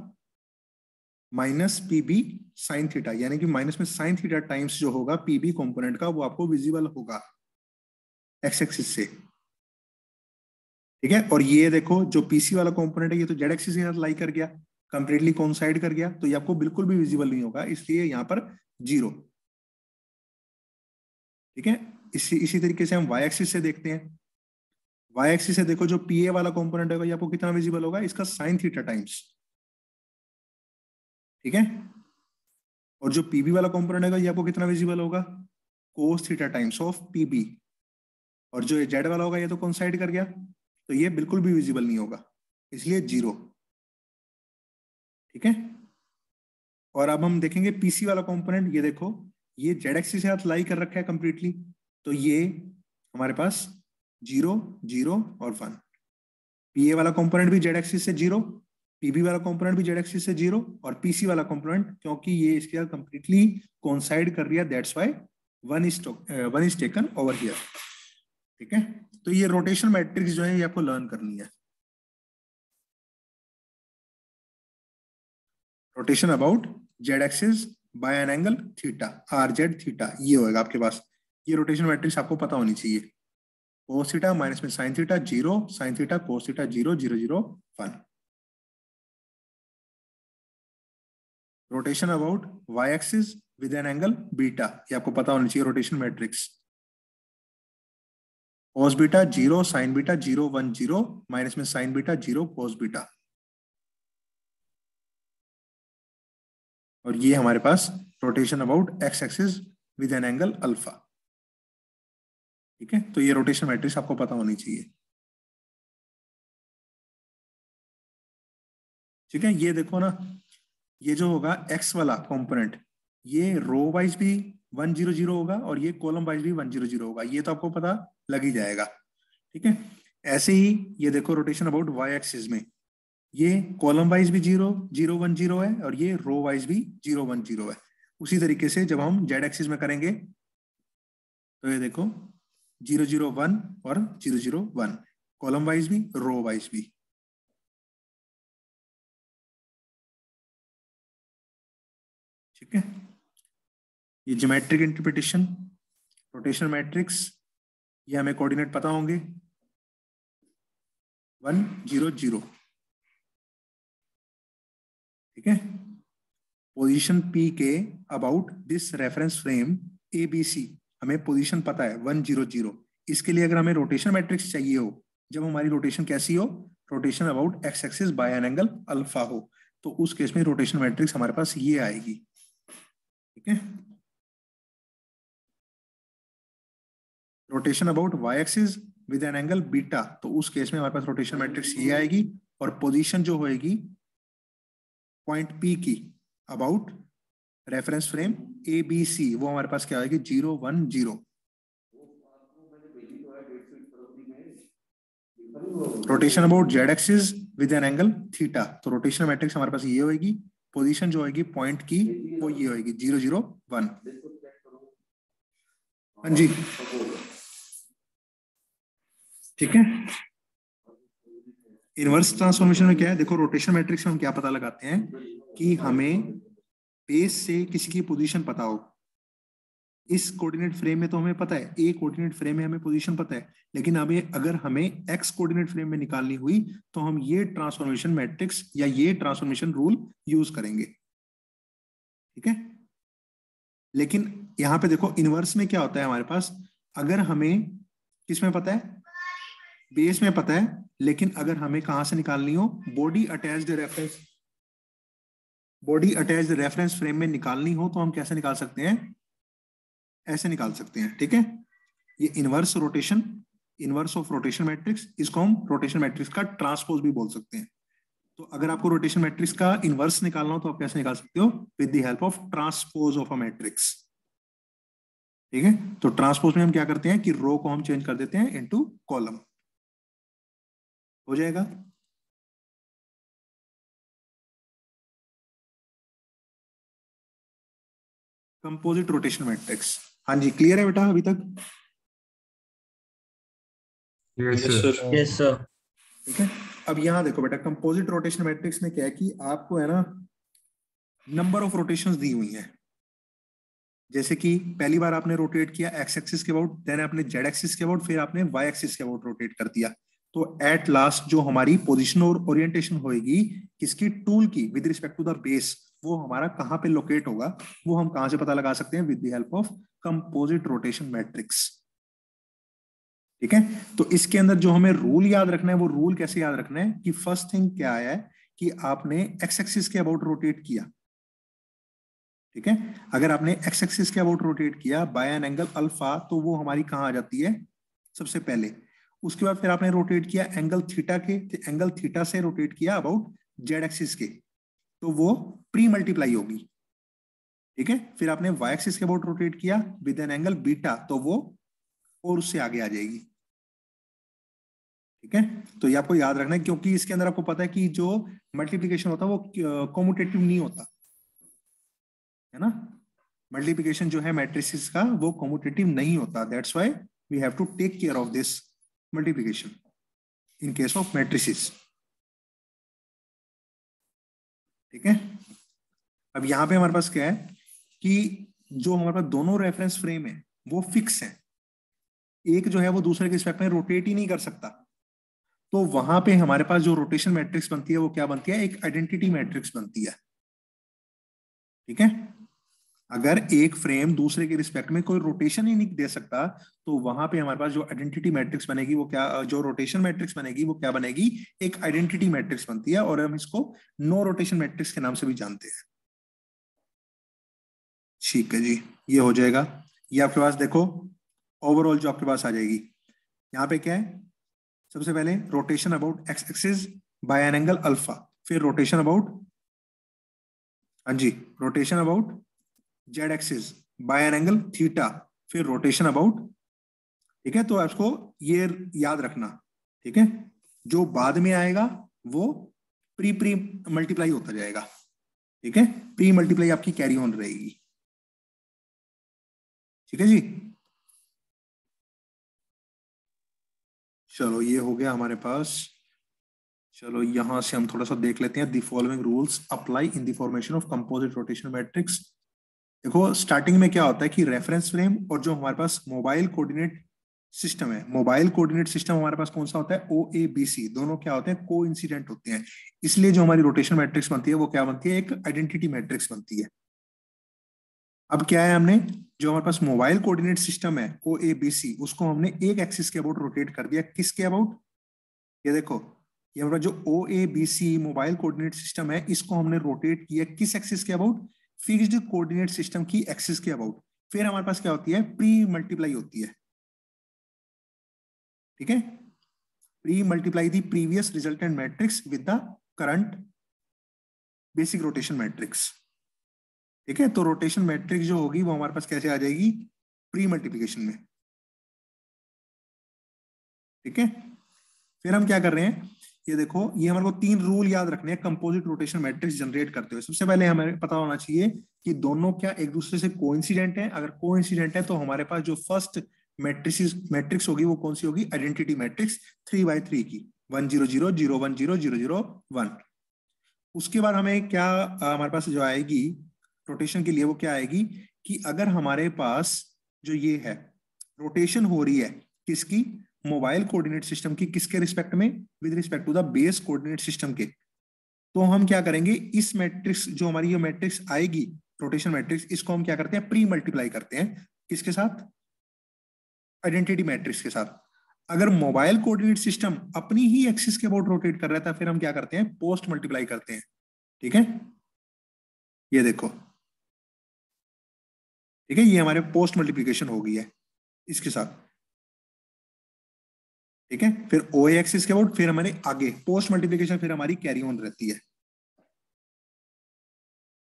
माइनस पीबी साइन थीटा, यानी कि माइनस में साइन थीटा टाइम्स जो होगा पीबी कंपोनेंट का वो आपको विजिबल होगा एक्स एक्सिस से। ठीक है, और ये देखो जो पीसी वाला कंपोनेंट है ये तो जेड एक्सिस के साथ लाई कर गया, कंप्लीटली कोइंसाइड कर गया, तो ये आपको बिल्कुल भी विजिबल नहीं होगा, इसलिए यहाँ पर 0। ठीक है, इसी तरीके से हम वाई एक्सिस से देखते हैं। वाई एक्सिस से देखो जो पीए वाला कंपोनेंट होगा ये आपको कितना विजिबल होगा, इसका साइन थीटा टाइम्स। ठीक है, और जो पीबी वाला कंपोनेंट होगा ये आपको कितना विजिबल होगा, cos theta times of PB. और जो जेड वाला होगा ये तो कोइंसाइड कर गया, तो ये बिल्कुल भी विजिबल नहीं होगा, इसलिए 0। ठीक है, और अब हम देखेंगे पीसी वाला कंपोनेंट। ये देखो ये जेड एक्सिस से साथ लाई कर रखा है कंप्लीटली, तो ये हमारे पास 0 0 और 1। पीए वाला कंपोनेंट भी जेड एक्सिस से 0, पीबी वाला कंपोनेंट भी जेड एक्सिस से 0, और पीसी वाला कंपोनेंट क्योंकि ये इसके साथ कंप्लीटली कोइंसाइड कर रही है, that's why 1 is taken over here. ठीक है, तो ये रोटेशन मैट्रिक्स जो है ये आपको लर्न करनी है। Rotation about Z axis by an angle theta, R Z theta, ये होगा आपके पास। ये रोटेशन मैट्रिक्स आपको पता होनी चाहिए। कोस थीटा माइनस में sine theta 0, sine theta cos theta 0 0 0 1। Rotation about Y axis with an angle beta, ये आपको पता होनी चाहिए rotation matrix. Cos beta 0, sine beta 0 1 0, minus में साइन बीटा 0 कोस बीटा। और ये हमारे पास rotation about X axis with an angle alpha. ठीक है, तो ये रोटेशन मैट्रिक्स आपको पता होनी चाहिए। ठीक है, ये देखो ना, ये जो होगा एक्स वाला कंपोनेंट ये रो वाइज भी 1 0 0 होगा और ये कॉलम वाइज भी 1 0 0 होगा, ये तो आपको पता लग ही जाएगा। ठीक है, ऐसे ही ये देखो रोटेशन अबाउट वाई एक्सिस में ये कॉलम वाइज भी 0 0 1 0 है और ये रो वाइज भी 0 1 0 है। उसी तरीके से जब हम जेड एक्सिस में करेंगे तो ये देखो 0 0 1 और 0 0 1, कॉलम वाइज भी रो वाइज भी। ठीक है, ये ज्योमेट्रिक इंटरप्रिटेशन रोटेशन मैट्रिक्स, ये हमें कोऑर्डिनेट पता होंगे 1 0 0। ठीक है, पोजीशन पी के about this reference frame A B C, हमें पोजीशन पता है 1 0 0। इसके लिए अगर हमें रोटेशन मैट्रिक्स चाहिए हो, जब हमारी रोटेशन कैसी हो, rotation about X axis by an angle alpha हो, तो उस केस में रोटेशन मैट्रिक्स हमारे पास ये आएगी। ठीक है, rotation about Y axis with an angle beta, तो उस केस में हमारे पास रोटेशन मैट्रिक्स ये आएगी। और पोजीशन जो होएगी पॉइंट पी की about reference frame A B C, वो हमारे पास क्या आएगी 0 1 0। Rotation about Z axis with an angle theta, तो रोटेशन मैट्रिक्स हमारे पास ये होएगी। पोजीशन जो होएगी पॉइंट की वो ये होएगी 0 0 1। हाँ जी, ठीक है। इनवर्स ट्रांसफॉर्मेशन में क्या है, देखो रोटेशन मैट्रिक्स में हम क्या पता लगाते हैं कि हमें बेस से किसी की पोजीशन पता हो। इस कोऑर्डिनेट फ्रेम में तो हमें पता है, ए कोऑर्डिनेट फ्रेम में हमें पोजीशन पता है, लेकिन अगर हमें एक्स कोऑर्डिनेट फ्रेम में निकालनी हुई तो हम ये ट्रांसफॉर्मेशन मैट्रिक्स या ये ट्रांसफॉर्मेशन रूल यूज करेंगे। ठीक है। लेकिन यहां पे देखो इनवर्स में क्या होता है हमारे पास, अगर हमें किसमें पता है, बेस में पता है, लेकिन अगर हमें कहां से निकालनी हो, बॉडी अटैच्ड रेफरेंस फ्रेम में निकालनी हो, तो हम कैसे निकाल सकते हैं, ऐसे निकाल सकते हैं। ठीक है। ये इनवर्स ऑफ रोटेशन मैट्रिक्स, इसको हम रोटेशन मैट्रिक्स का ट्रांसपोज भी बोल सकते हैं। तो अगर आपको रोटेशन मैट्रिक्स का इनवर्स निकालना हो तो आप कैसे निकाल सकते हो, with the help of transpose of a matrix. ठीक है। तो ट्रांसपोज में हम क्या करते हैं कि रो को हम चेंज कर देते हैं इनटू कॉलम, हो जाएगा। कंपोजिट रोटेशन मैट्रिक्स, हाँ जी क्लियर है बेटा अभी तक? Yes yes sir. Sir. Yes sir. ठीक है। अब यहां देखो बेटा, कंपोजिट रोटेशन मैट्रिक्स में क्या है कि आपको है ना नंबर ऑफ रोटेशंस दी हुई हैं। जैसे कि पहली बार आपने रोटेट किया एक्स एक्सिस के अबाउट, देन आपने जेड एक्सिस के अबाउट, फिर आपने वाई एक्सिस के अबाउट रोटेट कर दिया। तो एट लास्ट जो हमारी पोजीशन और ओरिएंटेशन होगी किसकी, टूल की, with respect to the base, वो हमारा कहां पे लोकेट होगा, वो हम कहां से पता लगा सकते हैं, with the help of composite rotation matrix. ठीक है। तो इसके अंदर जो हमें रूल याद रखना है, वो रूल कैसे याद रखना है कि फर्स्ट थिंग क्या है कि आपने एक्स एक्सिस के अबाउट रोटेट किया। ठीक है। अगर आपने एक्स एक्सिस के अबाउट रोटेट किया बाय एन एंगल अल्फा, तो वो हमारी कहां आ जाती है सबसे पहले। उसके बाद फिर आपने रोटेट किया एंगल थीटा के, तो एंगल थीटा से रोटेट किया अबाउट जेड एक्सिस के, तो वो प्री मल्टीप्लाई होगी। ठीक है। फिर आपने वाई एक्सिस के अबाउट रोटेट किया विद एन एंगल बीटा, तो वो और उससे आगे आ जाएगी। ठीक है। तो ये आपको याद रखना है, क्योंकि इसके अंदर आपको पता है कि जो मल्टीप्लिकेशन होता है वो कॉम्यूटेटिव नहीं होता है ना। मल्टीप्लिकेशन जो है मैट्रिसेस का वो कॉम्यूटेटिव नहीं होता, that's why we have to take care of this multiplication in case of matrices. ठीक है। अब यहां पे हमारे पास क्या है कि जो हमारे पास दोनों रेफरेंस फ्रेम है वो फिक्स है, एक जो है वो दूसरे के रिस्पेक्ट में रोटेट ही नहीं कर सकता। तो वहां पे हमारे पास जो रोटेशन मैट्रिक्स बनती है वो क्या बनती है, एक आइडेंटिटी मैट्रिक्स बनती है। ठीक है। अगर एक फ्रेम दूसरे के रिस्पेक्ट में कोई रोटेशन ही नहीं दे सकता, तो वहां पे हमारे पास जो आइडेंटिटी मैट्रिक्स बनेगी वो क्या, जो रोटेशन मैट्रिक्स बनेगी वो क्या बनेगी, एक आइडेंटिटी मैट्रिक्स बनती है, और हम इसको नो रोटेशन मैट्रिक्स के नाम से भी जानते हैं। ठीक है जी, ये हो जाएगा। ये आपके पास देखो ओवरऑल जो आपके पास आ जाएगी, यहाँ पे क्या है, सबसे पहले rotation about X axis by an angle alpha, फिर रोटेशन अबाउट, हाँ जी, rotation about Z axis by an angle theta, फिर रोटेशन अबाउट। ठीक है। तो आपको ये याद रखना। ठीक है। जो बाद में आएगा वो प्री प्री मल्टीप्लाई होता जाएगा। ठीक है। प्री मल्टीप्लाई आपकी कैरी ऑन रहेगी। ठीक है जी। चलो ये हो गया हमारे पास। चलो यहां से हम थोड़ा सा देख लेते हैं, the following rules apply in the formation of composite rotation matrix. देखो स्टार्टिंग में क्या होता है कि रेफरेंस फ्रेम और जो हमारे पास मोबाइल कोऑर्डिनेट सिस्टम है, मोबाइल कोऑर्डिनेट सिस्टम हमारे पास कौन सा होता है, ओ ए बी सी, दोनों क्या होते हैं, को इंसिडेंट होते हैं। इसलिए जो हमारी रोटेशन मैट्रिक्स बनती है वो क्या बनती है, एक आइडेंटिटी मैट्रिक्स बनती है। अब क्या है, हमने जो हमारे पास मोबाइल कोऑर्डिनेट सिस्टम है ओ ए बी सी, उसको हमने एक एक्सिस के अबाउट रोटेट कर दिया। किसके अबाउट, ये देखो, ये हमारा जो O A B C mobile coordinate system है, इसको हमने रोटेट किया किस एक्सिस के अबाउट, फिक्स्ड कोऑर्डिनेट सिस्टम की एक्सिस के अबाउट। फिर हमारे पास क्या होती है, प्री मल्टीप्लाई होती है। ठीक है। Pre multiply the previous resultant matrix with the current basic rotation matrix. ठीक है। तो रोटेशन मैट्रिक्स जो होगी वो हमारे पास कैसे आ जाएगी, प्री मल्टीप्लिकेशन में। ठीक है। फिर हम क्या कर रहे हैं, ये देखो, ये हमारे को 3 रूल याद रखने हैं कंपोजिट रोटेशन मैट्रिक्स जनरेट करते हुए। सबसे पहले हमें पता होना चाहिए कि दोनों क्या एक दूसरे से कोइंसिडेंट है। अगर कोइंसिडेंट है तो हमारे पास जो फर्स्ट मैट्रिक्स होगी वो कौन सी होगी, आइडेंटिटी मैट्रिक्स 3x3 की 1 0 0 0 1 0 0 0 1। उसके बाद हमें क्या हमारे पास जो आएगी रोटेशन के लिए, वो क्या आएगी कि अगर हमारे पास जो ये है रोटेशन हो रही है किसकी, मोबाइल कोऑर्डिनेट सिस्टम की, किसके रिस्पेक्ट में, with respect to the base coordinate system के, तो हम क्या करेंगे, इस मैट्रिक्स जो हमारी ये मैट्रिक्स आएगी रोटेशन मैट्रिक्स, इसको हम क्या करते हैं, प्री मल्टीप्लाई करते हैं किसके साथ, आइडेंटिटी मैट्रिक्स के साथ। अगर मोबाइल कोऑर्डिनेट सिस्टम अपनी ही एक्सिस के अबाउट रोटेट कर रहा था, फिर हम क्या करते हैं, पोस्ट मल्टीप्लाई करते हैं। ठीक है, ये देखो, ठीक है, ये हमारे पोस्ट मल्टीप्लीकेशन हो गई है इसके साथ। ठीक है, फिर ओ एक्सिस के अबाउट, फिर हमारे आगे पोस्ट मल्टीप्लीकेशन, फिर हमारी कैरी ऑन रहती है।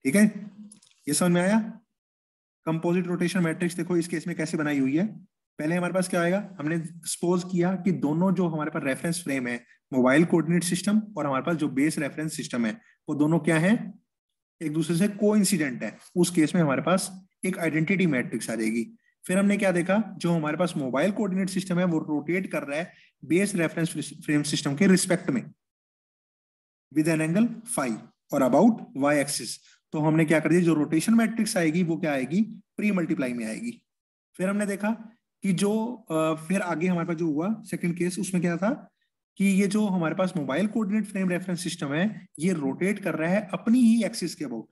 ठीक है, ये समझ में आया। कंपोजिट रोटेशन मैट्रिक्स देखो इस केस में कैसे बनाई हुई है। पहले हमारे पास क्या आएगा, हमने सपोज किया कि दोनों जो हमारे पास रेफरेंस फ्रेम है, मोबाइल कोऑर्डिनेट सिस्टम और हमारे पास जो बेस रेफरेंस सिस्टम है, वो दोनों क्या है, एक दूसरे से कोइंसिडेंट है। उस केस में हमारे पास एक आइडेंटिटी मैट्रिक्स आ जाएगी। फिर हमने क्या देखा, जो हमारे पास मोबाइल कोऑर्डिनेट सिस्टम है वो रोटेट कर रहा है बेस रेफरेंस फ्रेम सिस्टम के रिस्पेक्ट में विद एन एंगल फाई और अबाउट वाई एक्सिस। तो हमने क्या कर दिया, जो रोटेशन मैट्रिक्स आएगी वो क्या आएगी, प्री मल्टीप्लाई में आएगी। फिर हमने देखा कि जो फिर आगे हमारे पास जो हुआ सेकंड केस, उसमें क्या था कि ये जो हमारे पास mobile coordinate frame reference system है, ये रोटेट कर रहा है अपनी ही एक्सिस के अबाउट,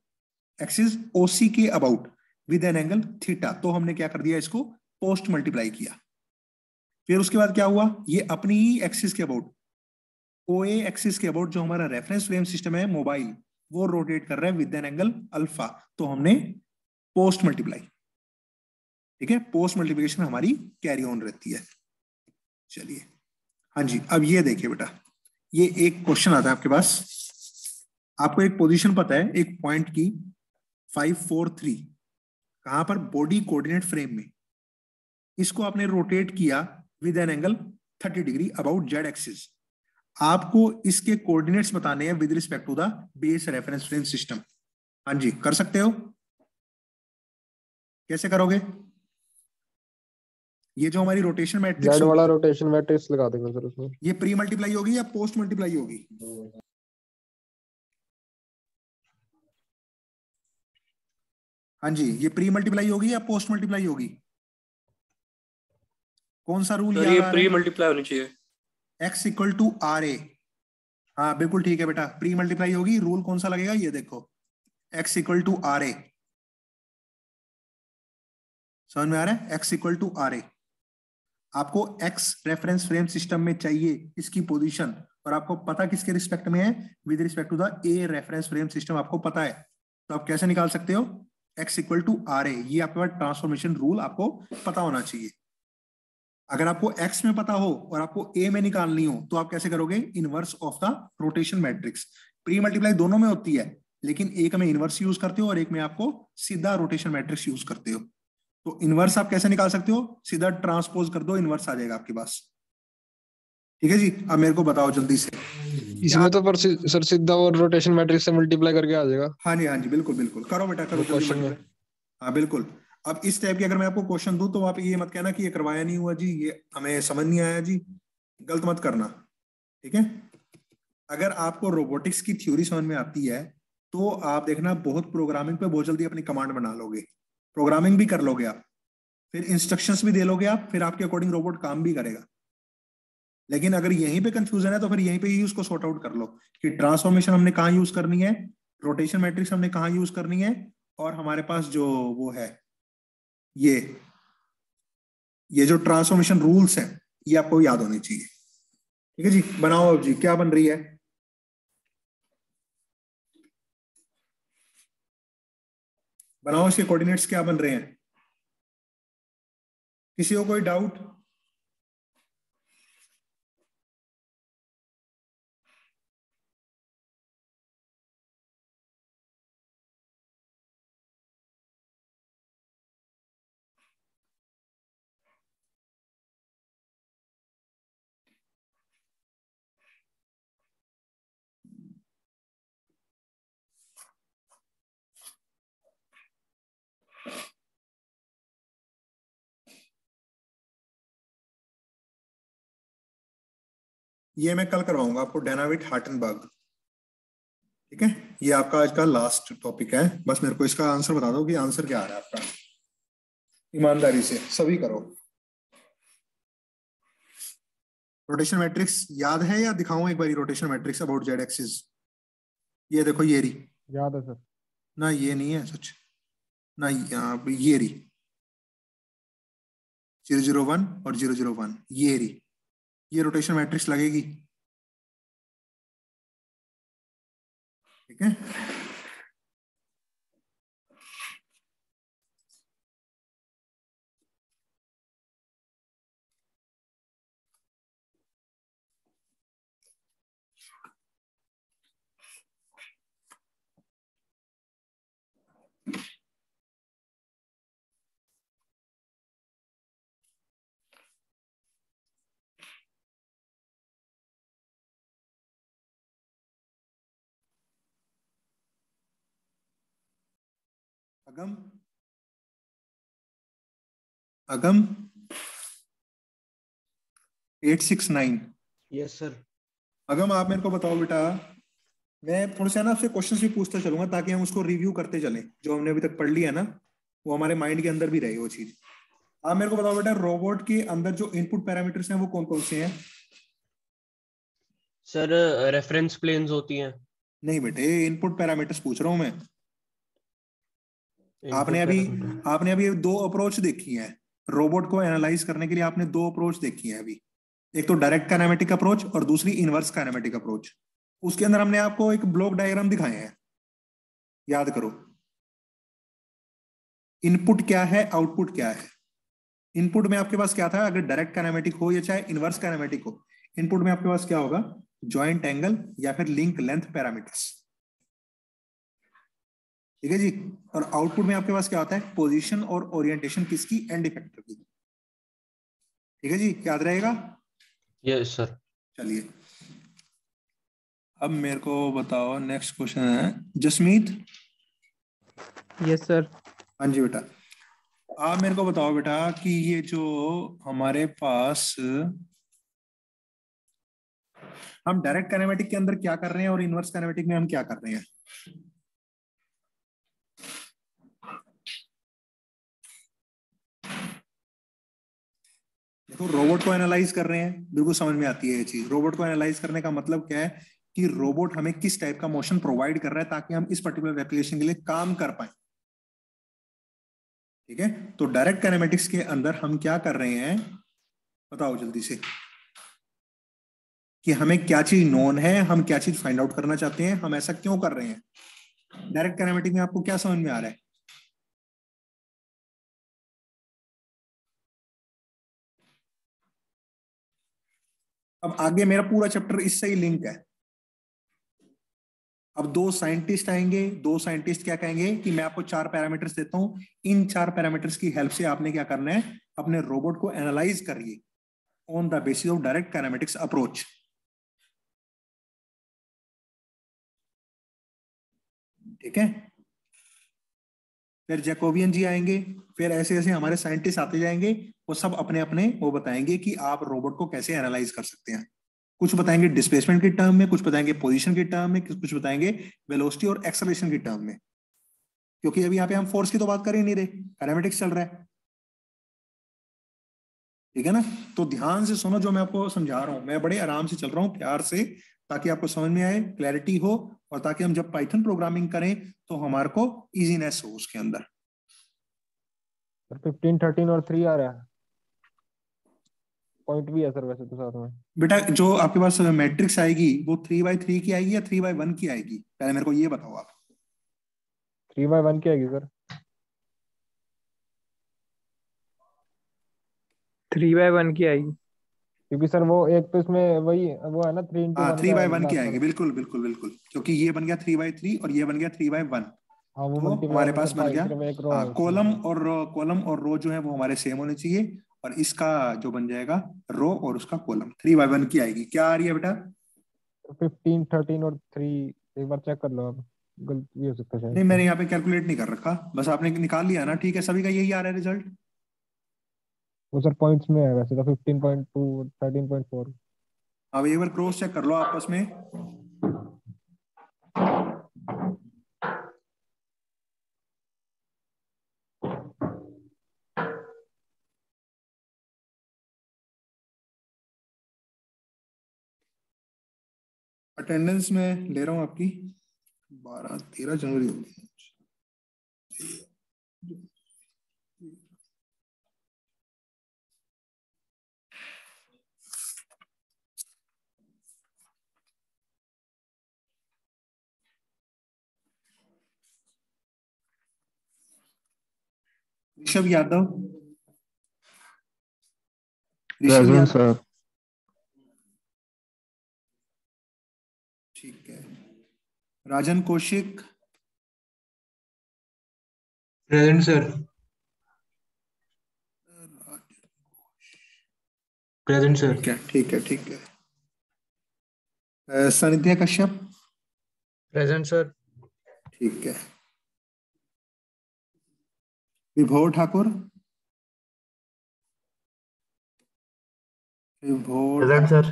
एक्सिस ओसी के about with an angle theta. तो हमने क्या कर दिया, इसको पोस्ट मल्टीप्लाई किया। फिर उसके बाद क्या हुआ, ये अपनी ही एक्सिस के अबाउट, ओए एक्सिस के अबाउट जो हमारा रेफरेंस फ्रेम सिस्टम है मोबाइल, वो रोटेट कर रहा है विद एन एंगल अल्फा। तो हमने पोस्ट मल्टीप्लाई। ठीक है, पोस्ट मल्टीप्लिकेशन हमारी कैरी ऑन रहती है। चलिए, हाँ जी, अब ये देखिए बेटा, ये एक क्वेश्चन आता है आपके पास, आपको एक पोजीशन पता है एक पॉइंट की 543, कहां पर, बॉडी कोऑर्डिनेट फ्रेम में, इसको आपने रोटेट किया with an angle 30 degree about Z axis. आपको इसके कोऑर्डिनेट्स बताने हैं with respect to the base reference frame system. हाँ जी, कर सकते हो, कैसे करोगे, ये जो हमारी रोटेशन मैट्रिक्स जेड वाला होगी, रोटेशन मैट्रिक्स लगा देंगे सर उसमें। ये प्री मल्टीप्लाई होगी या पोस्ट मल्टीप्लाई होगी, हाँ जी, ये प्री मल्टीप्लाई होगी या पोस्ट मल्टीप्लाई होगी, कौन सा रूल सर याद ये आ रहा प्री है, मल्टीप्लाई होनी चाहिए। एक्स इक्वल टू आर ए। हाँ बिल्कुल ठीक है बेटा, प्री मल्टीप्लाई होगी, रूल कौन सा लगेगा, ये देखो, एक्स इक्वल टू आर ए। समझ में आ रहा है, एक्स इक्वल टू आर ए। आपको एक्स रेफरेंस फ्रेम सिस्टम में चाहिए इसकी पोजीशन, और आपको पता किसके रिस्पेक्ट में है, with respect to the A reference frame system आपको पता है। तो आप कैसे निकाल सकते हो, X equal to R A, ये आपके पास ट्रांसफॉर्मेशन रूल आपको पता होना चाहिए। अगर आपको एक्स में पता हो और आपको ए में निकालनी हो, तो आप कैसे करोगे, inverse of the rotation matrix. Pre multiply दोनों में होती है, लेकिन एक में इनवर्स यूज करते हो और एक में आपको सीधा रोटेशन मैट्रिक्स यूज करते हो। तो इनवर्स आप कैसे निकाल सकते हो, सीधा ट्रांसपोज कर दो, इनवर्स आ जाएगा आपके पास। ठीक है जी, अब मेरे को बताओ जल्दी से क्या। इसमें तो पर सर सीधा और रोटेशन मैट्रिक्स से मल्टीप्लाई करके आ जाएगा हाँ जी, हाँ जी, बिल्कुल बिल्कुल, करो बेटा करो वो जल्दी क्वेश्चन में। मल्टीप्लाई। हाँ बिल्कुल। अब इस टाइप की अगर मैं आपको क्वेश्चन दूं, तो आप ये मत कहना कि ये करवाया नहीं हुआ जी, ये हमें समझ नहीं आया जी, गलत मत करना। ठीक है, अगर आपको रोबोटिक्स की थ्योरी समझ में आती है, तो आप देखना बहुत प्रोग्रामिंग पे बहुत जल्दी अपनी कमांड बना लोगे, प्रोग्रामिंग भी कर लोगे आप, फिर इंस्ट्रक्शंस भी दे लोगे आप, फिर आपके अकॉर्डिंग रोबोट काम भी करेगा। लेकिन अगर यहीं पे कंफ्यूजन है, तो फिर यहीं पे ही उसको सॉर्ट आउट कर लो कि ट्रांसफॉर्मेशन हमने कहाँ यूज करनी है, रोटेशन मैट्रिक्स हमने कहाँ यूज करनी है, और हमारे पास जो वो है, ये ये जो ट्रांसफॉर्मेशन रूल्स हैं, ये आपको याद होने चाहिए। ठीक है जी, बनाओ अब जी, क्या बन रही है, बनाओ, इसके कोऑर्डिनेट्स क्या बन रहे हैं, किसी को कोई डाउट। ये मैं कल करवाऊंगा आपको, डेनाविट हार्टनबर्ग। ठीक है, ये आपका आज का लास्ट टॉपिक है। बस मेरे को इसका आंसर बता दो कि आंसर क्या आ रहा है आपका, ईमानदारी से सभी करो। रोटेशन मैट्रिक्स याद है या दिखाऊं एक बार rotation matrix about Z axis? ये देखो, ये रही। याद है सर। ना ये नहीं है सच, ना ये रही 001 और 001, ये रही। ये रोटेशन मैट्रिक्स लगेगी। ठीक है, अगम अगम 869। Yes sir. अगम आप मेरे को बताओ बेटा, मैं थोड़ा सा ना आपसे क्वेश्चंस भी पूछता चलूंगा ताकि हम उसको रिव्यू करते चलें, जो हमने अभी तक पढ़ लिया ना वो हमारे माइंड के अंदर भी रहे वो चीज। आप मेरे को बताओ बेटा, रोबोट के अंदर जो इनपुट पैरामीटर्स हैं वो कौन कौन से हैं? सर रेफरेंस प्लेन्स होती हैं। नहीं बेटे, इनपुट पैरामीटर्स पूछ रहा हूं मैं। आपने इनपुट अभी पैरामीटर। आपने अभी दो अप्रोच देखी है रोबोट को एनालाइज करने के लिए। आपने दो अप्रोच देखी है अभी, एक तो डायरेक्ट काइनेमेटिक अप्रोच और दूसरी इनवर्स काइनेमेटिक अप्रोच। उसके अंदर हमने आपको एक ब्लॉक डायग्राम दिखाए हैं, याद करो। इनपुट क्या है, आउटपुट क्या है। इनपुट में आपके पास क्या था, अगर डायरेक्ट काइनेमेटिक हो या चाहे इनवर्स काइनेमेटिक हो, इनपुट में आपके पास क्या होगा, जॉइंट एंगल या फिर लिंक लेंथ पैरामीटर्स। ठीक है जी। और आउटपुट में आपके पास क्या होता है, पोजीशन और ओरिएंटेशन किसकी, एंड इफेक्टर की। ठीक है जी, याद रहेगा। Yes sir. चलिए, अब मेरे को बताओ, नेक्स्ट क्वेश्चन है जसमीत। Yes sir. हाँ जी बेटा, आप मेरे को बताओ बेटा कि ये जो हमारे पास हम डायरेक्ट काइनेमेटिक के अंदर क्या कर रहे हैं और इनवर्स काइनेमेटिक में हम क्या कर रहे हैं। देखो, रोबोट को एनालाइज कर रहे हैं, बिल्कुल समझ में आती है ये चीज। रोबोट को एनालाइज करने का मतलब क्या है कि रोबोट हमें किस टाइप का मोशन प्रोवाइड कर रहा है ताकि हम इस पर्टिकुलर एप्लीकेशन के लिए काम कर पाए। ठीक है, तो डायरेक्ट काइनेमेटिक्स के अंदर हम क्या कर रहे हैं, बताओ जल्दी से, कि हमें क्या चीज नोन है, हम क्या चीज फाइंड आउट करना चाहते हैं, हम ऐसा क्यों कर रहे हैं। डायरेक्ट काइनेमेटिक में आपको क्या समझ में आ रहा है? अब आगे मेरा पूरा चैप्टर इससे ही लिंक है। अब दो साइंटिस्ट आएंगे, दो साइंटिस्ट क्या कहेंगे कि मैं आपको चार पैरामीटर्स देता हूं, इन चार पैरामीटर्स की हेल्प से आपने क्या करना है, अपने रोबोट को एनालाइज करिए on the basis of direct kinematics approach. ठीक है, फिर जैकोबियन जी आएंगे, फिर ऐसे ऐसे हमारे साइंटिस्ट आते जाएंगे, वो सब अपने अपने वो बताएंगे कि आप रोबोट को कैसे एनालाइज कर सकते हैं। कुछ बताएंगे डिस्प्लेसमेंट के टर्म में, कुछ बताएंगे पोजीशन के टर्म में, कुछ बताएंगे वेलोसिटी और एक्सेलरेशन के टर्म में, क्योंकि अभी यहाँ पे हम फोर्स की तो बात कर ही नहीं रहे, काइनेमेटिक्स चल रहा है। ठीक है ना, तो ध्यान से सुनो जो मैं आपको समझा रहा हूं, मैं बड़े आराम से चल रहा हूं, प्यार से, ताकि आपको समझ में आए, क्लैरिटी हो, और ताकि हम जब पाइथन प्रोग्रामिंग करें तो हमारे को इजीनेस हो उसके अंदर। 15 13 और 3 आ रहा है। पॉइंट भी है सर वैसे तो साथ में। बेटा, जो आपके पास मैट्रिक्स आएगी वो 3x3 की आएगी या 3x1 की आएगी, पहले मेरे को ये बताओ आप। 3/1 की आएगी सर। 3/1 की आएगी। क्योंकि सर वो एक तो इसमें वही वो है ना 3 into हाँ, 1 थ्री का बाई वन की लास्ट आएगी, वाला। बिल्कुल बिल्कुल बिल्कुल, क्योंकि ये बन गया 3x3 और ये बन गया 3x1। हाँ वो तो मल्टीप्लाई हमारे में पास सर बन गया, सिर्फ एक रो हाँ, है उसमें कॉलम तो। और कॉलम और रो जो है वो हमारे सेम होने चाहिए, और इसका जो बन जाएगा रो और उसका कॉलम, 3x1 की आएगी। क्या आ रही है बेटा? 15 13 और 3 एक बार चेक कर लो आप। गलती भी हो सकता है शायद नहीं, से। मैंने यहाँ पे कैलकुलेट नहीं कर रखा, बस आपने निकाल लिया ना। ठीक है, सभी का यही आ रहा है रिजल्ट। वो सर पॉइंट्स में है वैसे तो 15.2 13.4। अब एक बार क्रॉस चेक कर लो आपस में। अटेंडेंस में ले रहा हूँ आपकी 13 जनवरी होगी। Rishabh Yadav, present sir. ठीक है। Rajan Kaushik, present sir. Present sir. ठीक है ठीक है ठीक है। Sanidhya Kashyap, present sir. ठीक है। विभोर ठाकुर, विभोर प्रेजेंट सर।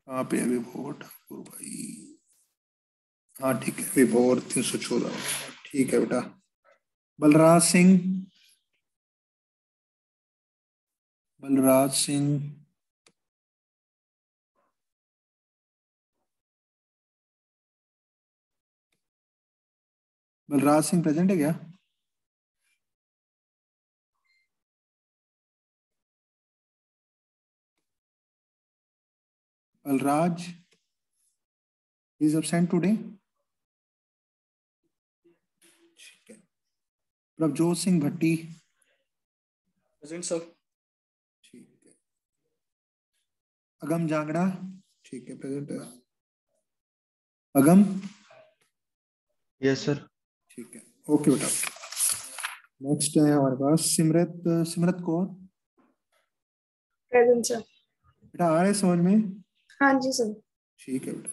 कहाँ पे है विभोर ठाकुर भाई? हाँ ठीक है, विभोर 314, ठीक है बेटा। बलराज सिंह, बलराज सिंह, बलराज सिंह प्रेजेंट है क्या? Balraj is absent today. ठीक है। प्रभजोत सिंह भट्टी, प्रेजेंट सर। ठीक है। अगम जांगड़ा, ठीक है प्रेजेंट है। अगम, यस सर। ठीक है, ओके बेटा। नेक्स्ट है हमारे पास सिमरत, सिमरत कौर, प्रेजेंट सर। बेटा आ रहे समझ में? हाँ जी सर। ठीक है बेटा।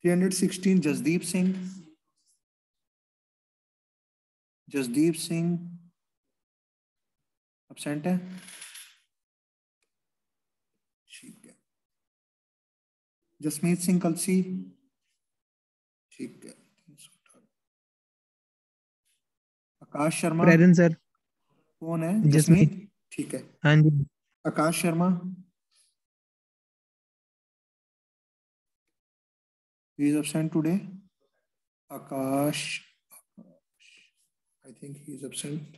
316 जसदीप सिंह, जसदीप सिंह absent है, ठीक है। जसमीत सिंह कलसी, ठीक है। आकाश शर्मा, प्रेजेंट सर। कौन है? जसमीत। जसमीत, ठीक है। हाँ जी। आकाश Sharma, he is absent today. Akash, I think he is absent.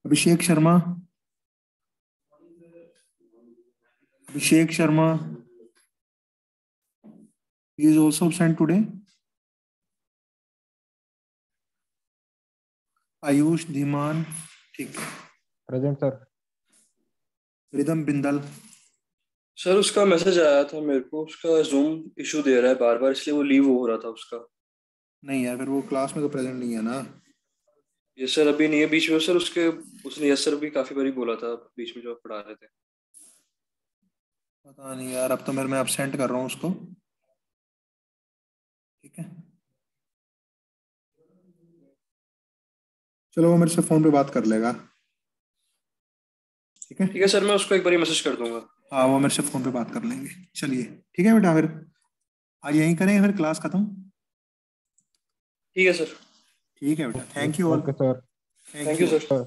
Abhishek Sharma, Abhishek Sharma, he is also absent today. Ayush Dhiman, ठीक है। Present sir. Rhythm Bindal, sir उसका मैसेज आया था मेरे को, उसका जूम इशू दे रहा है बार बार, इसलिए वो लीव हो रहा था उसका। नहीं है फिर वो क्लास में तो प्रेजेंट नहीं है ना। ये सर अभी नहीं है बीच में सर, उसके उसने यस सर भी काफी बारी बोला था बीच में जो आप पढ़ा रहे थे। पता नहीं यार, अब तो मैं absent कर रहा हूँ उसको, ठीक है। चलो वो मेरे से फोन पे बात कर लेगा, ठीक है। ठीक है सर, मैं उसको एक बार मैसेज कर दूंगा। हाँ वो मेरे से फोन पे बात कर लेंगे। चलिए ठीक है बेटा, फिर आज यहीं करें फिर क्लास खत्म। ठीक है सर। ठीक है बेटा, thank you all, okay sir. Thank you sir.